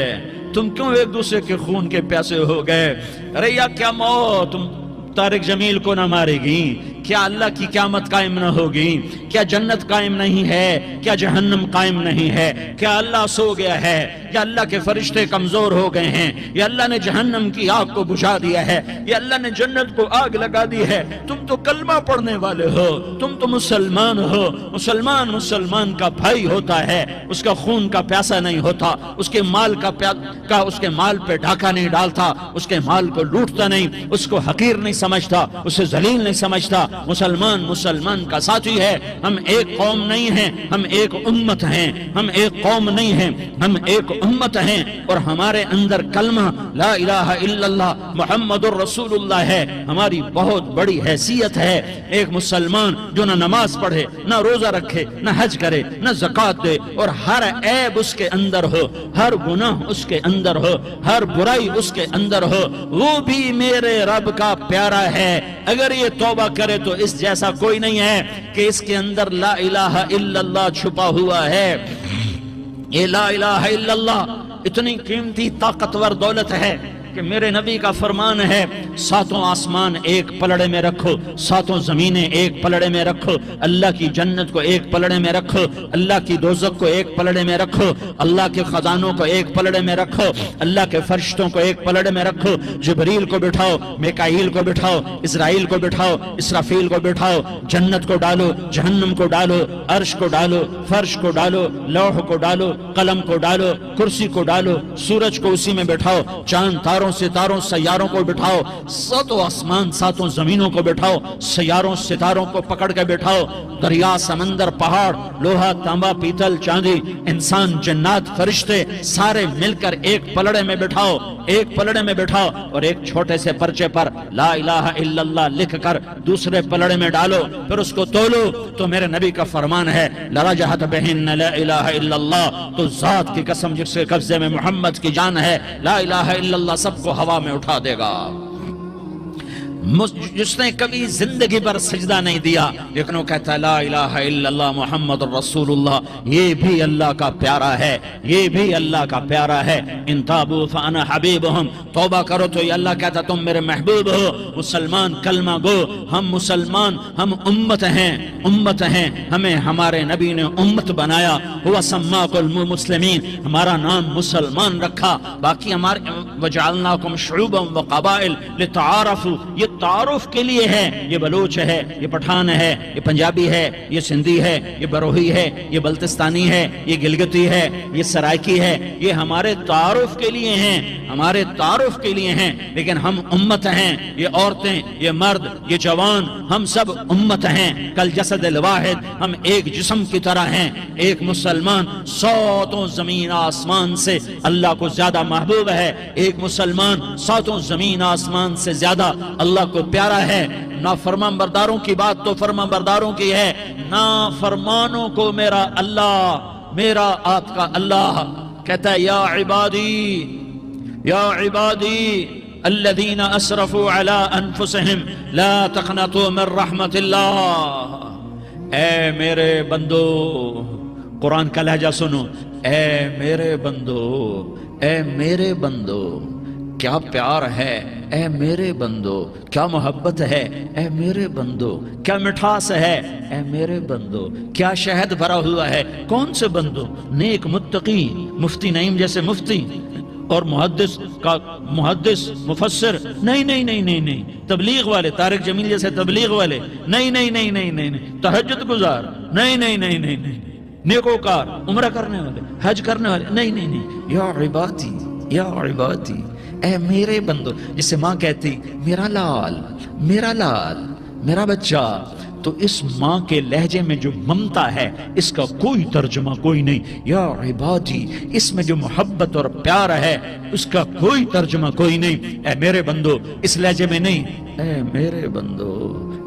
تم کیوں ایک دوسرے کے خون کے پیاسے ہو گئے؟ ارے یا کیا موت تم طارق جمیل کو نہ مارے گی؟ کیا اللہ کی قیامت قائم نہ ہوگی؟ کیا جنت قائم نہیں ہے؟ کیا جہنم قائم نہیں ہے؟ کیا اللہ سو گیا ہے؟ یا اللہ کے فرشتے کمزور ہو گئے ہیں؟ یا اللہ نے جہنم کی آگ کو بجھا دیا ہے؟ یا اللہ نے جنت کو آگ لگا دی ہے؟ تم تو کلمہ پڑھنے والے ہو، تم تو مسلمان ہو۔ مسلمان کا بھائی ہوتا ہے، اس کا خون کا پیاسا نہیں ہوتا، اس کے مال اس کے مال پہ ڈھاکہ نہیں ڈالتا، اس کے مال کو لوٹتا نہیں، اس کو حقیر نہیں سمجھتا، اسے ذلیل نہیں سمجھتا۔ مسلمان کا ساتھی ہے۔ ہم ایک قوم نہیں ہیں، ہم ایک امت ہیں، ہم ایک قوم نہیں ہیں، ہم ایک امت ہیں، اور ہمارے اندر کلمہ لا الہ الا اللہ محمد الرسول اللہ ہے۔ ہماری بہت بڑی حیثیت ہے۔ ایک مسلمان جو نہ نماز پڑھے، نہ روزہ رکھے، نہ حج کرے، نہ زکوٰۃ دے، اور ہر عیب اس کے اندر ہو، ہر گناہ اس کے اندر ہو، ہر برائی اس کے اندر ہو، وہ بھی میرے رب کا پیارا ہے۔ اگر یہ توبہ کرے تو اس جیسا کوئی نہیں ہے کہ اس کے اندر لا الہ الا اللہ چھپا ہوا ہے۔ یہ لا الہ الا اللہ اتنی قیمتی طاقتور دولت ہے کہ میرے نبی کا فرمان ہے، ساتوں آسمان ایک پلڑے میں رکھو، ساتوں زمینیں ایک پلڑے میں رکھو، اللہ کی جنت کو ایک پلڑے میں رکھو، اللہ کی دوزخ کو ایک پلڑے میں رکھو، اللہ کے خزانوں کو ایک پلڑے میں رکھو، اللہ کے فرشتوں کو ایک پلڑے میں رکھو، جبریل کو بٹھاؤ، میکائیل کو بٹھاؤ، اسرائیل کو بٹھاؤ، اسرافیل کو بٹھاؤ، جنت کو ڈالو، جہنم کو ڈالو، عرش کو ڈالو، فرش کو ڈالو، لوح کو ڈالو، قلم کو ڈالو، کرسی کو ڈالو، سورج کو اسی میں بٹھاؤ، چاند ستاروں سیاروں کو بٹھاؤ، ساتوں آسمان ساتوں زمینوں کو بٹھاؤ، سیاروں ستاروں کو پکڑ کے بٹھاؤ، دریا سمندر پہاڑ لوہا تانبا پیتل چاندی انسان جنات فرشتے سارے مل کر ایک پلڑے میں بٹھاؤ، ایک پلڑے میں بٹھاؤ، اور ایک چھوٹے سے پرچے پر لا الہ الا اللہ لکھ کر دوسرے پلڑے میں ڈالو، پھر اس کو تولو تو میرے نبی کا فرمان ہے لرجحت بہن لا الہ الا اللہ، تو ذات کی قسم جس کے قبضے میں محمد کی جان ہے، لا الہ الا اللہ سب کو ہوا میں اٹھا دے گا۔ جس نے کبھی زندگی پر سجدہ نہیں دیا لیکن وہ کہتا ہے لا الہ الا اللہ محمد رسول اللہ، یہ بھی اللہ کا پیارا ہے، یہ بھی اللہ کا پیارا ہے۔ ان تابوا فانا حبیبہم، توبہ کرو تو یہ اللہ کہتا تم میرے محبوب ہو۔ مسلمان کلمہ گو، ہم مسلمان، ہم امت ہیں، امت ہیں، ہمیں ہمارے نبی نے امت بنایا، ہوا سماکم المسلمین، ہمارا نام مسلمان رکھا، باقی ہمارے وجعلناکم شعوبا وقبائل لتعارفوا، یہ تعارف کے لیے ہے، یہ بلوچ ہے، یہ پٹھان ہے، یہ پنجابی ہے، یہ سندھی ہے، یہ بروہی ہے، یہ بلتستانی ہے، یہ گلگتی ہے، یہ سرائکی ہے، یہ ہمارے تعارف کے لیے ہیں، ہمارے تعارف کے لیے ہیں، لیکن ہم امت ہیں، یہ عورتیں، یہ مرد، یہ جوان، ہم سب امت ہیں، کل جسد الواحد، ہم ایک جسم کی طرح ہیں۔ ایک مسلمان ساتوں زمین آسمان سے اللہ کو زیادہ محبوب ہے، ایک مسلمان ساتوں زمین آسمان سے زیادہ اللہ کو پیارا ہے۔ نافرمان برداروں کی بات تو فرمان برداروں کی ہے، نافرمانوں کو میرا اللہ، میرا آپ کا اللہ کہتا ہے یا عبادی الذین اسرفوا علی انفسہم لا تقنطوا من رحمت اللہ، اے میرے بندو، قرآن کا لہجہ سنو، اے میرے بندو، اے میرے بندو، کیا پیار ہے، اے میرے بندو، کیا محبت ہے، اے میرے بندو، کیا مٹھاس ہے، اے میرے بندو، کیا شہد بھرا ہوا ہے۔ کون سے بندو؟ نیک متقی، مفتی نعیم جیسے مفتی اور محدث مفسر، نہیں نہیں نہیں نہیں نہیں، تبلیغ والے، طارق جمیل جیسے تبلیغ والے، نہیں نہیں نہیں نہیں نہیں، تہجد گزار، نہیں نہیں نہیں نہیں نہیں، نیکوکار، عمرہ کرنے والے، حج کرنے والے، نہیں نہیں نہیں، یا عبادی، یا عبادی، اے میرے بندو، جسے ماں کہتی میرا لال، میرا لال، میرا بچہ، تو اس ماں کے لہجے میں جو ممتا ہے اس کا کوئی ترجمہ کوئی نہیں۔ یا عبادی، اس میں جو محبت اور پیار ہے اس کا کوئی ترجمہ کوئی نہیں۔ اے میرے بندو، اس لہجے میں نہیں، اے میرے بندو،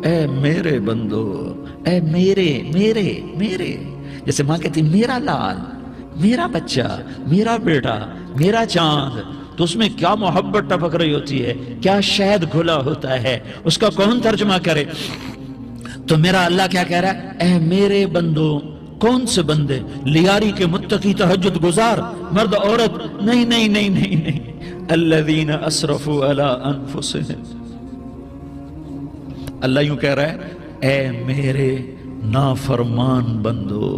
اے میرے بندو، اے میرے میرے میرے، جیسے ماں کہتی میرا لال، میرا بچہ، میرا بیٹا، میرا چاند، تو اس میں کیا محبت ٹپک رہی ہوتی ہے، کیا شہد گھلا ہوتا ہے، اس کا کون ترجمہ کرے؟ تو میرا اللہ کیا کہہ رہا ہے؟ اے میرے بندو، کون سے بندے؟ لیاری کے متقی، تہجد گزار، مرد عورت، نہیں نہیں نہیں نہیں نہیں، الذین اسرفوا علی انفسہم، اللہ یوں کہہ رہا ہے اے میرے نافرمان بندو،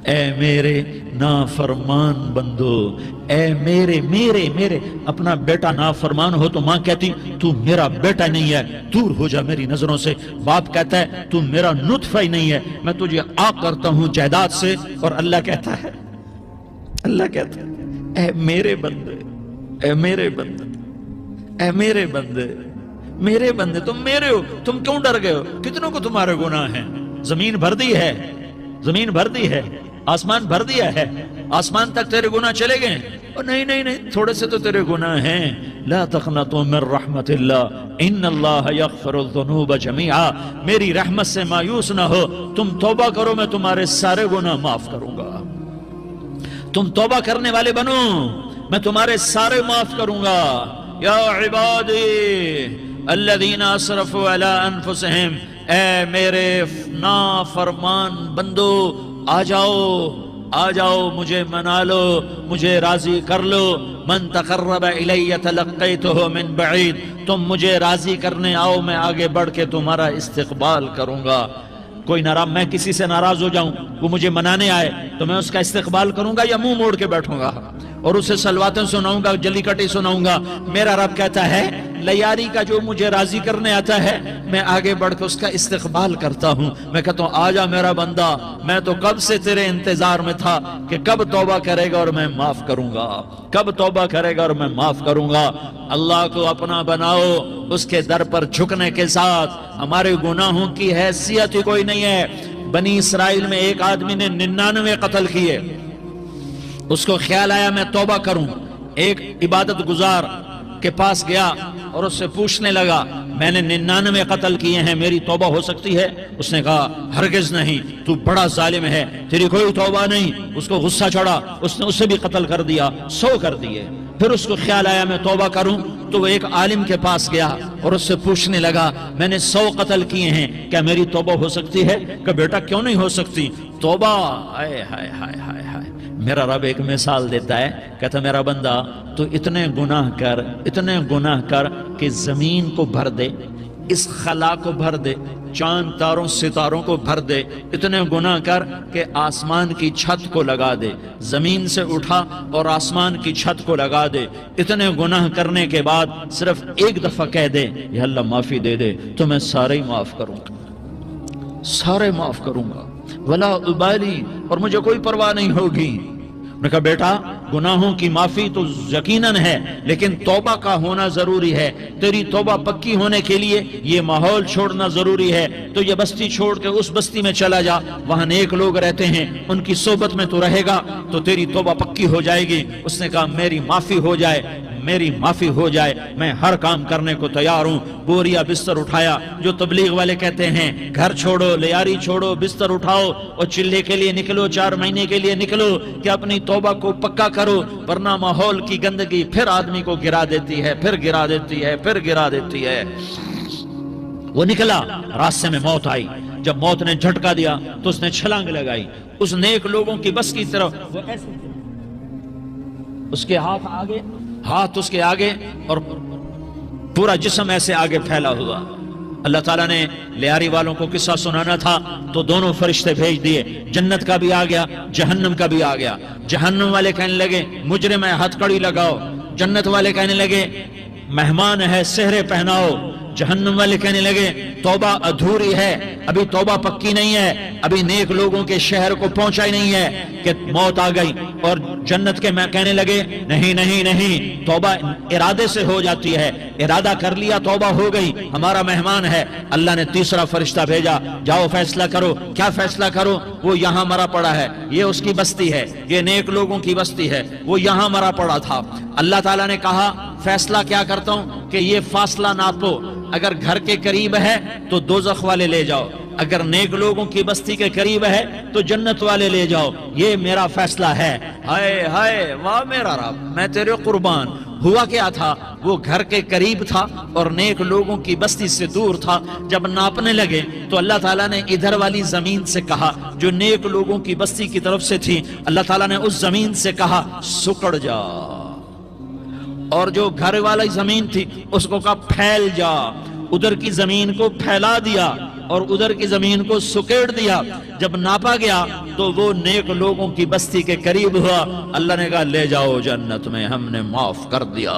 اے میرے نافرمان بندو، اے میرے میرے میرے، اپنا بیٹا نافرمان ہو تو ماں کہتی تو میرا بیٹا نہیں ہے، دور ہو جا میری نظروں سے۔ باپ کہتا ہے تو میرا نطفہ ہی نہیں ہے، میں تجھے عاق کرتا ہوں جائیداد سے۔ اور اللہ کہتا ہے، اللہ کہتا ہے اے میرے بندے، اے میرے بندے، اے میرے بندے، میرے بندے، تم میرے ہو، تم کیوں ڈر گئے ہو؟ کتنوں کو تمہارے گناہ ہیں؟ زمین بھر دی ہے، زمین بھر دی ہے، آسمان بھر دیا ہے، آسمان تک تیرے گناہ چلے گئے؟ اور نہیں نہیں نہیں، تھوڑے سے تو تیرے گناہ ہیں۔ لا تقنطوا من رحمت اللہ ان اللہ یغفر الذنوب جميعا، میری رحمت سے مایوس نہ ہو، تم توبہ کرو میں تمہارے سارے گناہ معاف کروں گا۔ تم توبہ کرنے والے بنو، میں تمہارے سارے معاف کروں گا۔ یا عبادی الذین اسرفوا علی انفسہم، اے میرے نافرمان بندو، آ جاؤ، آ جاؤ، مجھے منا لو، مجھے راضی کر لو۔ من تقرب الی تلقیتہ من بعید، تم مجھے راضی کرنے آؤ، میں آگے بڑھ کے تمہارا استقبال کروں گا۔ کوئی ناراض، میں کسی سے ناراض ہو جاؤں، وہ مجھے منانے آئے تو میں اس کا استقبال کروں گا یا منہ موڑ کے بیٹھوں گا اور اسے سلواتیں سناؤں گا، جلی کٹی سناؤں گا؟ میرا رب کہتا ہے لیاری کا جو مجھے راضی کرنے آتا ہے میں آگے بڑھ کے اس کا استقبال کرتا ہوں۔ میں کہتا ہوں آ جا میرا بندہ، میں تو کب سے تیرے انتظار میں تھا کہ کب توبہ کرے گا اور میں معاف کروں گا، کب توبہ کرے گا اور میں معاف کروں گا۔ اللہ کو اپنا بناؤ، اس کے در پر جھکنے کے ساتھ ہمارے گناہوں کی حیثیت ہی کوئی نہیں ہے۔ بنی اسرائیل میں ایک آدمی نے 99 قتل کیے، اس کو خیال آیا میں توبہ کروں، ایک عبادت گزار کے پاس گیا اور اس سے پوچھنے لگا میں نے 99 قتل کیے ہیں، میری توبہ ہو سکتی ہے؟ اس نے کہا ہرگز نہیں، تو بڑا ظالم ہے، تیری کوئی توبہ نہیں۔ اس کو غصہ چڑھا، اس نے اسے بھی قتل کر دیا، 100 کر دیے۔ پھر اس کو خیال آیا میں توبہ کروں، تو وہ ایک عالم کے پاس گیا اور اس سے پوچھنے لگا میں نے 100 قتل کیے ہیں، کیا میری توبہ ہو سکتی ہے؟ کہ بیٹا کیوں نہیں ہو سکتی توبہ؟ ہائے ہائے ہائے ہائے ہائے، میرا رب ایک مثال دیتا ہے، کہتا میرا بندہ تو اتنے گناہ کر کہ زمین کو بھر دے، اس خلا کو بھر دے، چاند تاروں ستاروں کو بھر دے، اتنے گناہ کر کہ آسمان کی چھت کو لگا دے، زمین سے اٹھا اور آسمان کی چھت کو لگا دے، اتنے گناہ کرنے کے بعد صرف ایک دفعہ کہہ دے یا اللہ معافی دے دے تو میں سارے ہی معاف کروں گا، سارے معاف کروں گا، ولا ابالی، اور مجھے کوئی پرواہ نہیں ہوگی۔ میں کہا بیٹا گناہوں کی معافی تو یقیناً ہے، لیکن توبہ کا ہونا ضروری ہے، تیری توبہ پکی ہونے کے لیے یہ ماحول چھوڑنا ضروری ہے، تو یہ بستی چھوڑ کے اس بستی میں چلا جا، وہاں نیک لوگ رہتے ہیں، ان کی صحبت میں تو رہے گا تو تیری توبہ پکی ہو جائے گی۔ اس نے کہا میری معافی ہو جائے، میری معافی ہو جائے، میں ہر کام کرنے کو تیار ہوں۔ بوریا بستر اٹھایا، جو تبلیغ والے کہتے ہیں گھر چھوڑو، لیاری چھوڑو، بستر اٹھاؤ اور چلے کے لیے نکلو، 4 مہینے کے لیے نکلو کہ اپنی توبہ کو پکا کرو، ورنہ ماحول کی گندگی پھر آدمی کو گرا دیتی ہے، پھر گرا دیتی ہے، پھر گرا دیتی ہے۔ وہ نکلا، راستے میں موت آئی، جب موت نے جھٹکا دیا تو اس نے چھلانگ لگائی اس نیک لوگوں کی بس کی طرف، وہ ایسے اس کے ہاتھ اس کے آگے اور پورا جسم ایسے آگے پھیلا ہوا۔ اللہ تعالیٰ نے لیاری والوں کو قصہ سنانا تھا تو دونوں فرشتے بھیج دیے، جنت کا بھی آ گیا، جہنم کا بھی آ گیا۔ جہنم والے کہنے لگے مجرم ہے ہتھ کڑی لگاؤ، جنت والے کہنے لگے مہمان ہے سہرے پہناؤ، جہنم والے کہنے لگے توبہ ادھوری ہے، ابھی توبہ پکی نہیں ہے، ابھی نیک لوگوں کے شہر کو پہنچا ہی نہیں ہے کہ موت آ گئی۔ اور جنت کے میں کہنے لگے نہیں نہیں نہیں، توبہ ارادے سے ہو جاتی ہے، ارادہ کر لیا توبہ ہو گئی، ہمارا مہمان ہے۔ اللہ نے تیسرا فرشتہ بھیجا، جاؤ فیصلہ کرو۔ کیا فیصلہ کرو؟ وہ یہاں مرا پڑا ہے، یہ اس کی بستی ہے، یہ نیک لوگوں کی بستی ہے، وہ یہاں مرا پڑا تھا۔ اللہ تعالیٰ نے کہا فیصلہ کیا کرتا ہوں کہ یہ فاصلہ ناپو، اگر گھر کے قریب ہے تو دوزخ والے لے جاؤ، اگر نیک لوگوں کی بستی کے قریب ہے تو جنت والے لے جاؤ، یہ میرا فیصلہ ہے۔ ہائے ہائے واہ میرا رب، میں تیرے قربان۔ ہوا کیا تھا؟ وہ گھر کے قریب تھا اور نیک لوگوں کی بستی سے دور تھا۔ جب ناپنے لگے تو اللہ تعالیٰ نے ادھر والی زمین سے کہا جو نیک لوگوں کی بستی کی طرف سے تھی، اللہ تعالیٰ نے اس زمین سے کہا سکڑ جا، اور جو گھر والی زمین تھی اس کو کہا پھیل جا، ادھر کی زمین کو پھیلا دیا اور ادھر کی زمین کو سکیڑ دیا۔ جب ناپا گیا تو وہ نیک لوگوں کی بستی کے قریب ہوا، اللہ نے کہا لے جاؤ جنت میں، ہم نے معاف کر دیا۔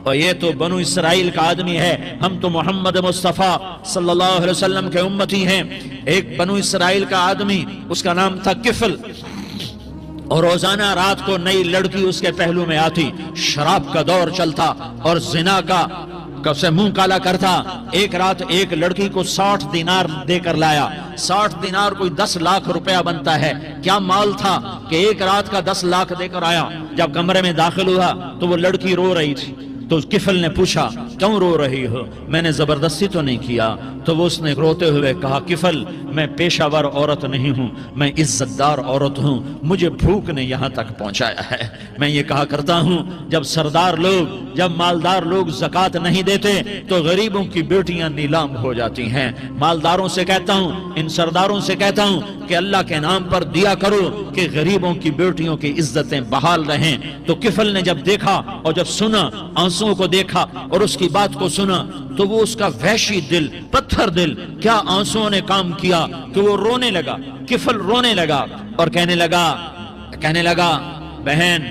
اور یہ تو بنو اسرائیل کا آدمی ہے، ہم تو محمد مصطفیٰ صلی اللہ علیہ وسلم کے امتی ہیں۔ ایک بنو اسرائیل کا آدمی، اس کا نام تھا کفل، اور روزانہ رات کو نئی لڑکی اس کے پہلو میں آتی، شراب کا دور چلتا اور زنا کا سے منہ کالا کرتا۔ ایک رات ایک لڑکی کو 60 دینار دے کر لایا، 60 دینار کوئی 10 لاکھ روپیہ بنتا ہے۔ کیا مال تھا کہ ایک رات کا 10 لاکھ دے کر آیا۔ جب کمرے میں داخل ہوا تو وہ لڑکی رو رہی تھی، تو کفل نے پوچھا کیوں رو رہی ہو؟ میں نے زبردستی تو نہیں کیا۔ تو وہ اس نے روتے ہوئے کہا کفل میں پیشہ ور عورت نہیں ہوں، میں عزت دار عورت ہوں، مجھے بھوک نے یہاں تک پہنچایا ہے۔ میں یہ کہا کرتا ہوں جب سردار لوگ، جب مالدار لوگ زکوٰۃ نہیں دیتے تو غریبوں کی بیٹیاں نیلام ہو جاتی ہیں۔ مالداروں سے کہتا ہوں، ان سرداروں سے کہتا ہوں کہ اللہ کے نام پر دیا کرو کہ غریبوں کی بیٹیوں کی عزتیں بحال رہیں۔ تو کفل نے جب دیکھا اور جب سنا، آنسوؤں کو دیکھا اور اس کی بات کو سنا، تو وہ اس کا وحشی دل، پتھر دل، کیا آنسوؤں نے کام کیا کہ وہ رونے لگا۔ کفل رونے لگا اور کہنے لگا بہن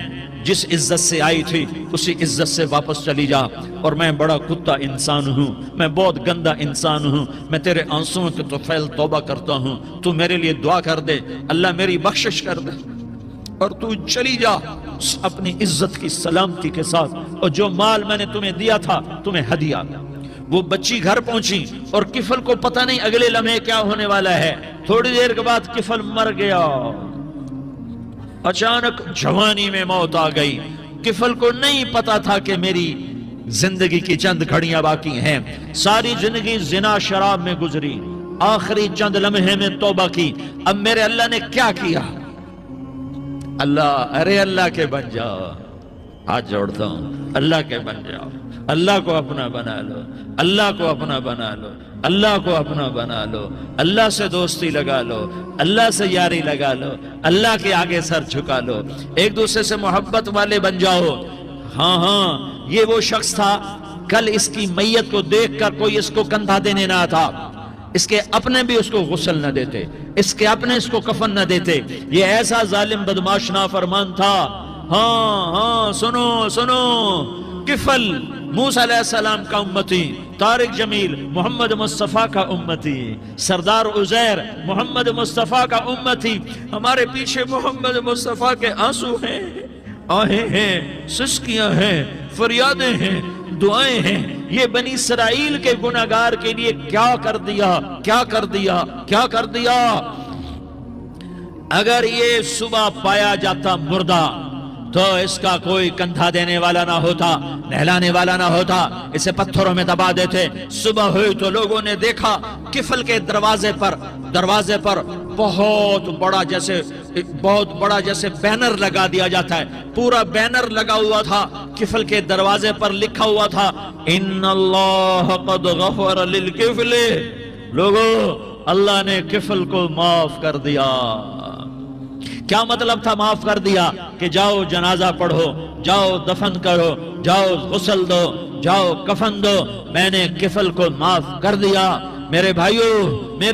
جس عزت سے آئی تھی اسی عزت سے واپس چلی جا، اور میں بڑا کتا انسان ہوں، میں بہت گندا انسان ہوں، میں تیرے آنسوؤں کے طفیل توبہ کرتا ہوں، تو میرے لیے دعا کر دے، اللہ میری بخشش کر دے، اور تو چلی جا اپنی عزت کی سلامتی کے ساتھ، اور جو مال میں نے تمہیں دیا تھا تمہیں ہدیہ۔ وہ بچی گھر پہنچی اور کفل کو پتہ نہیں اگلے لمحے کیا ہونے والا ہے۔ تھوڑی دیر کے بعد کفل مر گیا، اچانک جوانی میں موت آ گئی۔ کفل کو نہیں پتا تھا کہ میری زندگی کی چند گھڑیاں باقی ہیں، ساری زندگی زنا شراب میں گزری، آخری چند لمحے میں توبہ کی۔ اب میرے اللہ نے کیا کیا؟ اللہ، ارے اللہ کے بن جا، ہاتھ جوڑتا ہوں، اللہ کے بن جاؤ، اللہ کو اپنا بنا لو، اللہ کو اپنا بنا لو، اللہ کو اپنا بنا لو، اللہ سے دوستی لگا لو، اللہ سے یاری لگا لو، اللہ کے آگے سر جھکا لو، ایک دوسرے سے محبت والے بن جاؤ۔ ہاں ہاں، یہ وہ شخص تھا، کل اس کی میت کو دیکھ کر کوئی اس کو کندھا دینے نہ تھا، اس کے اپنے بھی اس کو غسل نہ دیتے، اس کے اپنے اس کو کفن نہ دیتے، یہ ایسا ظالم بدماش نافرمان تھا۔ ہاں ہاں، سنو سنو، کفل موسیٰ علیہ السلام کا امتی، طارق جمیل محمد مصطفیٰ کا امتی، سردار عزیر محمد مصطفیٰ کا امتی، ہمارے پیچھے محمد مصطفیٰ کے آنسو ہیں، آہیں ہیں، سسکیاں ہیں، فریادیں ہیں، دعائیں ہیں۔ یہ بنی اسرائیل کے گناہگار کے لیے کیا کر دیا، کیا کر دیا، کیا کر دیا۔ اگر یہ صبح پایا جاتا مردہ تو اس کا کوئی کندھا دینے والا نہ ہوتا، نہلانے والا نہ ہوتا، اسے پتھروں میں دبا دیتے۔ صبح ہوئی تو لوگوں نے دیکھا کفل کے دروازے پر بہت بڑا جیسے بینر لگا دیا جاتا ہے، پورا بینر لگا ہوا تھا، کفل کے دروازے پر لکھا ہوا تھا ان اللہ قد غفر للکفل، لوگو اللہ نے کفل کو معاف کر دیا۔ کیا مطلب تھا معاف کر دیا؟ کہ جاؤ جنازہ پڑھو، جاؤ دفن کرو، جاؤ غسل دو، جاؤ کفن دو، میں نے کفل کو معاف کر دیا۔ میرے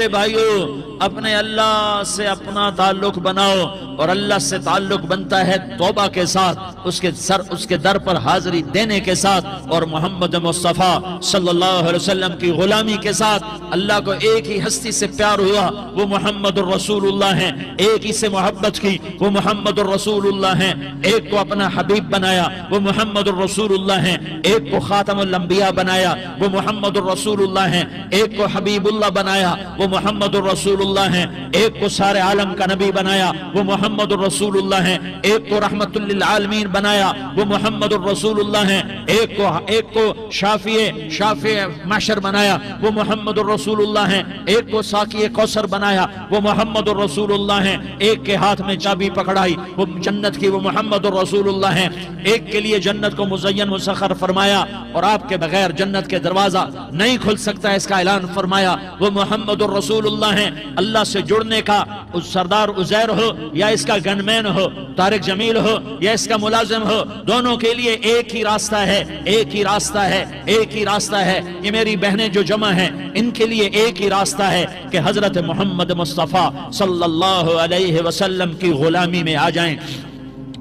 بھائیو، اپنے اللہ سے اپنا تعلق بناؤ، اور اللہ سے تعلق بنتا ہے توبہ کے ساتھ، اس کے در پر حاضری دینے کے ساتھ، اور محمد مصطفیٰ صلی اللہ علیہ وسلم کی غلامی کے ساتھ۔ اللہ کو ایک ہی ہستی سے پیار ہوا، وہ محمد الرسول اللہ ہیں، ایک ہی سے محبت کی، وہ محمد الرسول اللہ ہیں، ایک کو اپنا حبیب بنایا، وہ محمد الرسول اللہ ہیں، ایک کو خاتم الانبیاء بنایا، وہ محمد الرسول اللہ ہیں، ایک کو حبیب اللہ بنایا، وہ محمد الرسول اللہ ہیں، ایک کو سارے عالم کا نبی بنایا، وہ محمد الرسول اللہ ہیں، ایک کو رحمت للعالمین بنایا، وہ محمد الرسول اللہ ہیں، ایک کو شافع محشر بنایا، وہ محمد الرسول اللہ ہیں، ایک کو ساقی کوثر بنایا، وہ محمد الرسول اللہ ہیں، ایک کے ہاتھ میں چابی پکڑائی وہ جنت کی، وہ محمد الرسول اللہ ہیں، ایک کے لیے جنت کو مزین مسخر فرمایا، اور آپ کے بغیر جنت کے دروازہ نہیں کھل سکتا، اس کا اعلان فرمایا، وہ محمد الرسول اللہ ہیں۔ اللہ سے جڑنے کا سردار عزیر ہو یا اس کا گن مین ہو، طارق جمیل ہو یا اس کا ملازم ہو، دونوں کے لیے ایک ہی راستہ ہے، ایک ہی راستہ ہے، ایک ہی راستہ ہے۔ یہ میری بہنیں جو جمع ہیں، ان کے لیے ایک ہی راستہ ہے کہ حضرت محمد مصطفیٰ صلی اللہ علیہ وسلم کی غلامی میں آ جائیں،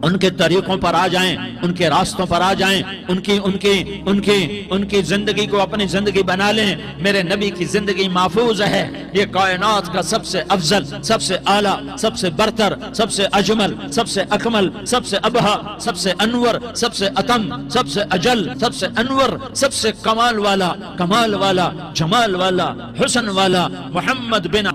ان کے طریقوں پر آ جائیں، ان کے راستوں پر آ جائیں، ان کی زندگی کو اپنی زندگی بنا لیں۔ میرے نبی کی زندگی محفوظ ہے، یہ کائنات کا سب سے افضل، سب سے اعلیٰ، سب سے برتر، سب سے اجمل، سب سے اکمل، سب سے ابہا، سب سے انور، سب سے اتم، سب سے اجل، سب سے انور، سب سے کمال والا، جمال والا، حسن والا محمد بن،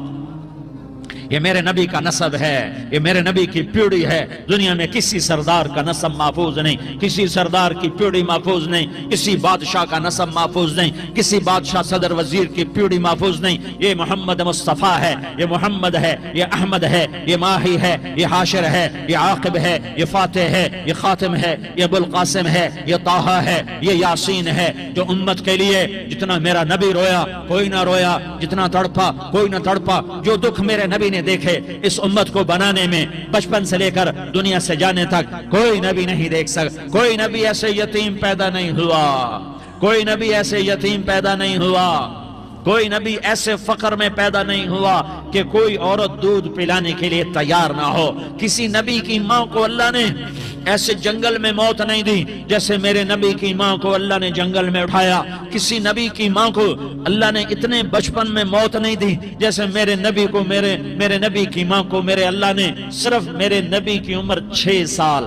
یہ میرے نبی کا نسب ہے، یہ میرے نبی کی پیوڑی ہے۔ دنیا میں کسی سردار کا نسب محفوظ نہیں، کسی سردار کی پیوڑی محفوظ نہیں، کسی بادشاہ کا نسب محفوظ نہیں، کسی بادشاہ صدر وزیر کی پیوڑی محفوظ نہیں۔ یہ محمد مصطفیٰ ہے، یہ محمد ہے، یہ احمد ہے، یہ ماہی ہے، یہ حاشر ہے، یہ عاقب ہے، یہ فاتح ہے، یہ خاتم ہے، یہ ابو القاسم ہے، یہ طٰہٰ ہے، یہ یاسین ہے۔ جو امت کے لیے جتنا میرا نبی رویا کوئی نہ رویا، جتنا تڑپا کوئی نہ تڑپا، جو دکھ میرے نبی نے دیکھے اس امت کو بنانے میں، بچپن سے لے کر دنیا سے جانے تک کوئی نبی نہیں دیکھ سکتا۔ کوئی نبی ایسے یتیم پیدا نہیں ہوا، کوئی نبی ایسے یتیم پیدا نہیں ہوا، کوئی نبی ایسے فقر میں پیدا نہیں ہوا کہ کوئی عورت دودھ پلانے کے لیے تیار نہ ہو۔ کسی نبی کی ماں کو اللہ نے ایسے جنگل میں موت نہیں دی جیسے میرے نبی کی ماں کو اللہ نے جنگل میں اٹھایا۔ کسی نبی کی ماں کو اللہ نے اتنے بچپن میں موت نہیں دی جیسے میرے نبی کو، میرے نبی کی ماں کو میرے اللہ نے صرف میرے نبی کی عمر 6 سال،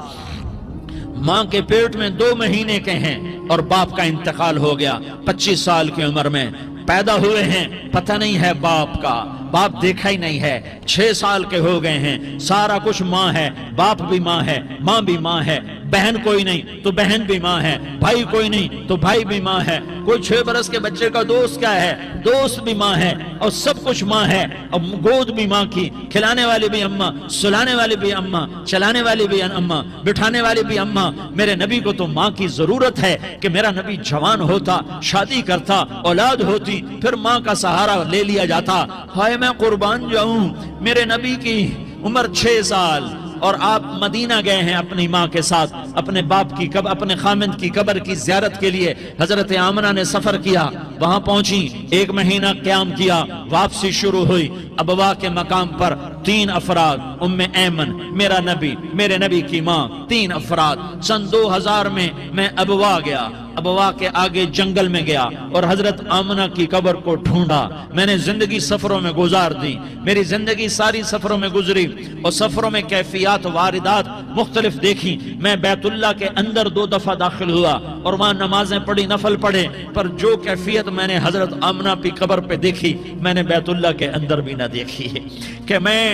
ماں کے پیٹ میں 2 مہینے کے ہیں، اور باپ کا انتقال ہو گیا 25 سال کی عمر میں۔ پیدا ہوئے ہیں، پتہ نہیں ہے باپ کا، باپ دیکھا ہی نہیں ہے، 6 سال کے ہو گئے ہیں، سارا کچھ ماں ہے، باپ بھی ماں ہے، ماں بھی ماں ہے، بہن کوئی نہیں تو بہن بھی ماں ہے، بھائی کوئی نہیں تو بھائی بھی ماں ہے، کوئی 6 برس کے بچے کا دوست کیا ہے، دوست بھی ماں ہے، اور سب کچھ ماں ہے، اور گود بھی ماں کی، کھلانے والی بھی اماں، سلانے والی بھی اماں، چلانے والی بھی اماں، بٹھانے والی بھی اماں۔ میرے نبی کو تو ماں کی ضرورت ہے کہ میرا نبی جوان ہوتا، شادی کرتا، اولاد ہوتی، پھر ماں کا سہارا لے لیا جاتا۔ ہائے میں قربان جاؤں، میرے نبی کی عمر 6 سال اور آپ مدینہ گئے ہیں اپنی ماں کے ساتھ، اپنے باپ کی اپنے خامند کی قبر کی زیارت کے لیے حضرت آمنہ نے سفر کیا، وہاں پہنچی، 1 مہینہ قیام کیا، واپسی شروع ہوئی، ابوا کے مقام پر 3 افراد، ام ایمن، میرا نبی، میرے نبی کی ماں، 3 افراد۔ سن 2000 میں ابوا گیا، ابوا کے آگے جنگل میں گیا اور حضرت آمنہ کی قبر کو ڈھونڈا۔ میں نے زندگی سفروں میں گزار دی، میری زندگی ساری سفروں میں گزری، اور سفروں میں کیفیات واردات مختلف دیکھی۔ میں بیت اللہ کے اندر 2 دفعہ داخل ہوا اور وہاں نمازیں پڑھی، نفل پڑھے، پر جو کیفیت میں نے حضرت آمنہ کی قبر پہ دیکھی میں نے بیت اللہ کے اندر بھی نہ دیکھی ہے، کہ میں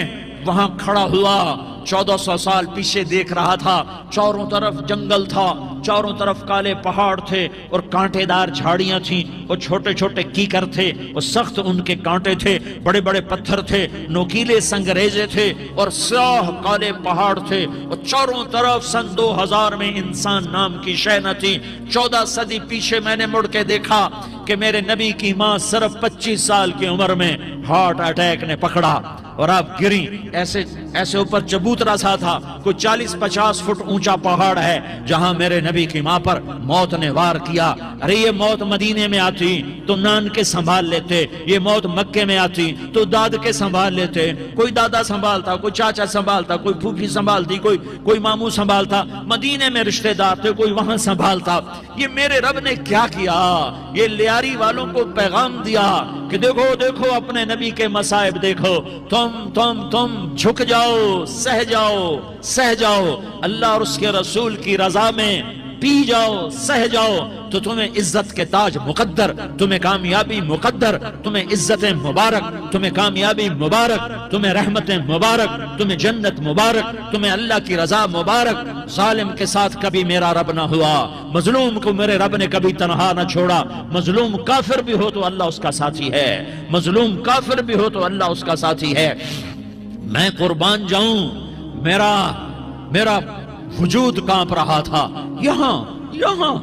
وہاں کھڑا ہوا 1400 سال پیچھے دیکھ رہا تھا، چاروں طرف جنگل تھا، چاروں طرف کالے پہاڑ تھے اور کانٹے دار جھاڑیاں تھیں، اور چھوٹے چھوٹے کیکر تھے، اور سخت ان کے کانٹے تھے، بڑے بڑے پتھر تھے، نوکیلے سنگریزے تھے، اور سیاہ کالے پہاڑ تھے، اور چاروں طرف سن 2000 میں انسان نام کی شے نہ تھی۔ 14 صدی پیچھے میں نے مڑ کے دیکھا کہ میرے نبی کی ماں صرف 25 سال کی عمر میں ہارٹ اٹیک نے پکڑا اور آپ گری، ایسے اوپر چبوترا سا تھا، کوئی 40-50 فٹ اونچا پہاڑ ہے جہاں میرے نبی کی ماں پر موت نے وار کیا۔ ارے یہ موت مدینے میں آتی تو نان کے سنبھال لیتے، یہ موت مکے میں آتی تو داد کے سنبھال لیتے، کوئی دادا سنبھالتا، کوئی چاچا سنبھالتا، کوئی پھوپھی سنبھالتی، کوئی ماموں سنبھالتا، مدینے میں رشتہ دار تھے، کوئی وہاں سنبھالتا۔ یہ میرے رب نے کیا کیا؟ یہ لیاری والوں کو پیغام دیا کہ دیکھو دیکھو اپنے نبی کے مصائب دیکھو، تم جھک جاؤ، سہ جاؤ، اللہ اور اس کے رسول کی رضا میں پی جاؤ، سہ جاؤ، تو تمہیں عزت کے تاج مقدر، تمہیں کامیابی مقدر، تمہیں عزت مبارک، تمہیں کامیابی مبارک، تمہیں رحمت مبارک، تمہیں جنت مبارک، تمہیں اللہ کی رضا مبارک۔ ظالم کے ساتھ کبھی میرا رب نہ ہوا، مظلوم کو میرے رب نے کبھی تنہا نہ چھوڑا۔ مظلوم کافر بھی ہو تو اللہ اس کا ساتھی ہے، مظلوم کافر بھی ہو تو اللہ اس کا ساتھی ہے۔ میں قربان جاؤں، میرا وجود کانپ رہا تھا۔ یہاں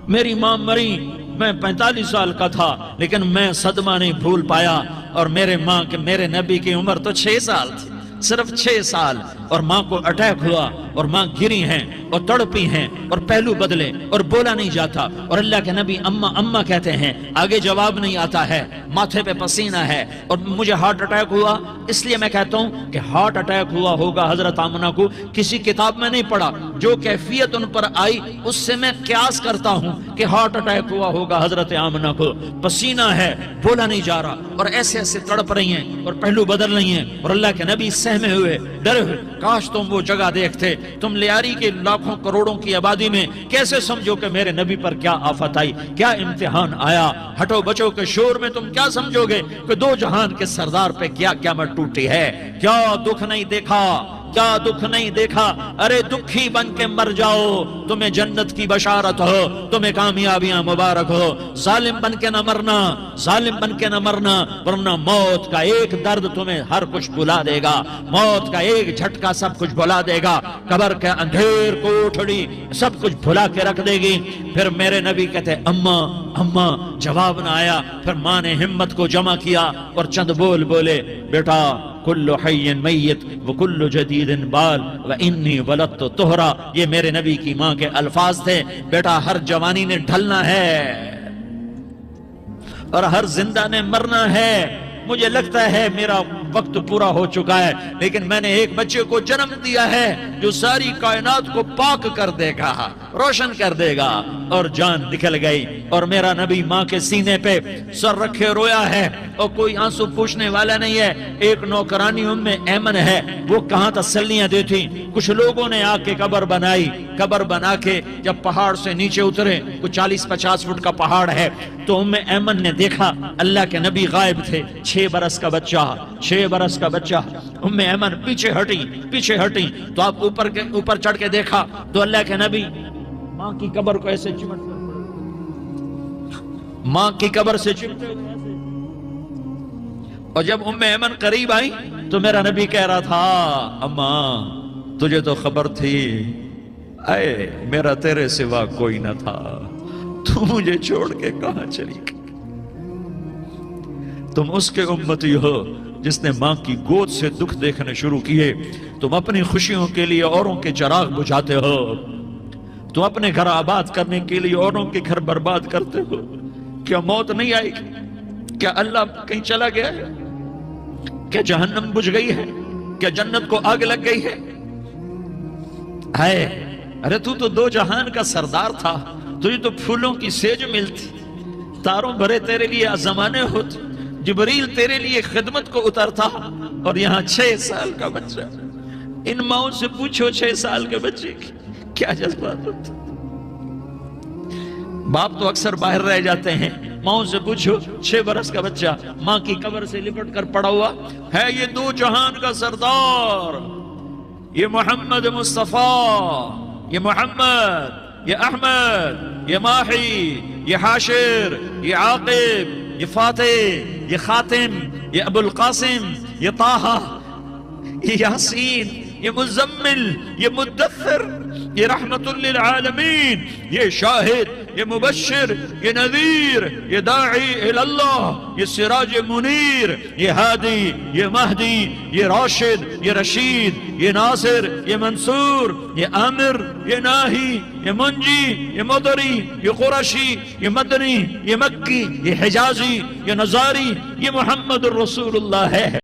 میری ماں مری، میں 45 سال کا تھا، لیکن میں صدمہ نہیں بھول پایا، اور میرے نبی کی عمر تو 6 سال تھی، صرف 6 سال، اور ماں کو اٹیک ہوا اور ماں گری ہیں اور تڑپی ہیں اور پہلو بدلے اور بولا نہیں جاتا، اور اللہ کے نبی اماں اماں کہتے ہیں، آگے جواب نہیں آتا ہے، ماتھے پہ پسینہ ہے، اور مجھے ہارٹ اٹیک ہوا۔ اس لیے میں کہتا ہوں کہ ہارٹ اٹیک ہوا ہوگا حضرت آمنہ کو، کسی کتاب میں نہیں پڑھا، جو کیفیت ان پر آئی اس سے میں قیاس کرتا ہوں کہ ہارٹ اٹیک ہوا ہوگا حضرت آمنہ کو۔ پسینہ ہے، بولا نہیں جا رہا، اور ایسے تڑپ رہی ہیں اور پہلو بدل رہی ہیں، اور اللہ کے نبی سہمے ہوئے، ڈرے ہوئے۔ کاش تم وہ جگہ دیکھتے، تم لیاری کے لاکھوں کروڑوں کی آبادی میں کیسے سمجھو کہ میرے نبی پر کیا آفت آئی، کیا امتحان آیا۔ ہٹو بچو کے شور میں تم کیا سمجھو گے کہ 2 جہان کے سردار پہ کیا قیامت ٹوٹی ہے۔ کیا دکھ نہیں دیکھا، کیا دکھ نہیں دیکھا؟ ارے دکھی بن کے مر جاؤ، تمہیں جنت کی بشارت ہو، تمہیں کامیابیاں مبارک ہو۔ ظالم بن کے نہ مرنا، ظالم بن کے نہ مرنا، ورنہ موت کا ایک درد تمہیں ہر کچھ بھلا دے گا، موت کا ایک جھٹکا سب کچھ بھلا دے گا، قبر کے اندھیر کوٹھڑی سب کچھ بھلا کے رکھ دے گی۔ پھر میرے نبی کہتے اماں، جواب نہ آیا۔ پھر ماں نے ہمت کو جمع کیا اور چند بولے، بیٹا کل حی میت وکل جدید بال وانی ولدت طہرا، یہ میرے نبی کی ماں کے الفاظ تھے۔ بیٹا ہر جوانی نے ڈھلنا ہے اور ہر زندہ نے مرنا ہے۔ مجھے لگتا ہے میرا وقت پورا ہو چکا ہے، لیکن میں نے ایک بچے کو جنم دیا ہے جو ساری کائنات کو پاک کر دے گا، روشن کر دے گا۔ اور جان نکل گئی، اور میرا نبی ماں کے سینے پہ سر رکھے رویا ہے، اور کوئی آنسو پوچھنے والا نہیں ہے۔ ایک نوکرانی ام ایمن ہے، وہ کہاں تسلیاں دیتی۔ کچھ لوگوں نے آ کے قبر بنائی، قبر بنا کے جب پہاڑ سے نیچے اترے، کچھ 40-50 فٹ کا پہاڑ ہے، تو ام ایمن نے دیکھا اللہ کے نبی غائب تھے، 6 برس کا بچہ، 6 برس کا بچہ۔ ام ایمن پیچھے ہٹی تو آپ اوپر چڑھ کے دیکھا تو اللہ کے نبی ماں کی قبر کو ایسے چمٹ کر، ماں کی قبر سے چمٹے ہوئے ایسے۔ اور جب ام ایمن قریب آئی تو میرا نبی کہہ رہا تھا، اماں تجھے تو خبر تھی، اے میرا تیرے سوا کوئی نہ تھا، تو مجھے چھوڑ کے کہاں چلی گئی؟ تم اس کے امتی ہو جس نے ماں کی گود سے دکھ دیکھنے شروع کیے۔ تم اپنی خوشیوں کے لیے اوروں کے چراغ بجھاتے ہو، تم اپنے گھر آباد کرنے کے لیے اوروں کے گھر برباد کرتے ہو۔ کیا موت نہیں آئے گی؟ کیا اللہ کہیں چلا گیا ہے؟ کیا جہنم بجھ گئی ہے؟ کیا جنت کو آگ لگ گئی ہے؟ ارے تو 2 جہان کا سردار تھا، تجھے تو پھولوں کی سیج ملتی، تاروں بھرے تیرے لیے زمانے ہوتے، جبریل تیرے لیے خدمت کو اترتا، اور یہاں 6 سال کا بچہ۔ ان ماؤں سے پوچھو 6 سال کے بچے کی کیا جذبات ہوتے۔ باپ تو اکثر باہر رہ جاتے ہیں، ماؤں سے پوچھو 6 برس کا بچہ ماں کی قبر سے لپٹ کر پڑا ہوا ہے۔ یہ 2 جہان کا سردار، یہ محمد مصطفیٰ، یہ محمد، یہ احمد، یہ ماہی، یہ حاشر، یہ عاقب، یہ فاتح، یہ خاتم، یہ ابو القاسم، یہ طٰہٰ، یہ یاسین، یہ مزمل، یہ مدثر، یہ رحمت للعالمین، یہ شاہد، یہ مبشر، یہ نذیر، یہ داعی اللہ، یہ سراج منیر، یہ ہادی، یہ مہدی، یہ راشد، یہ رشید، یہ ناصر، یہ منصور، یہ عامر، یہ ناہی، یہ منجی، یہ مدری، یہ قرشی، یہ مدنی، یہ مکی، یہ حجازی، یہ نظاری، یہ محمد الرسول اللہ ہے۔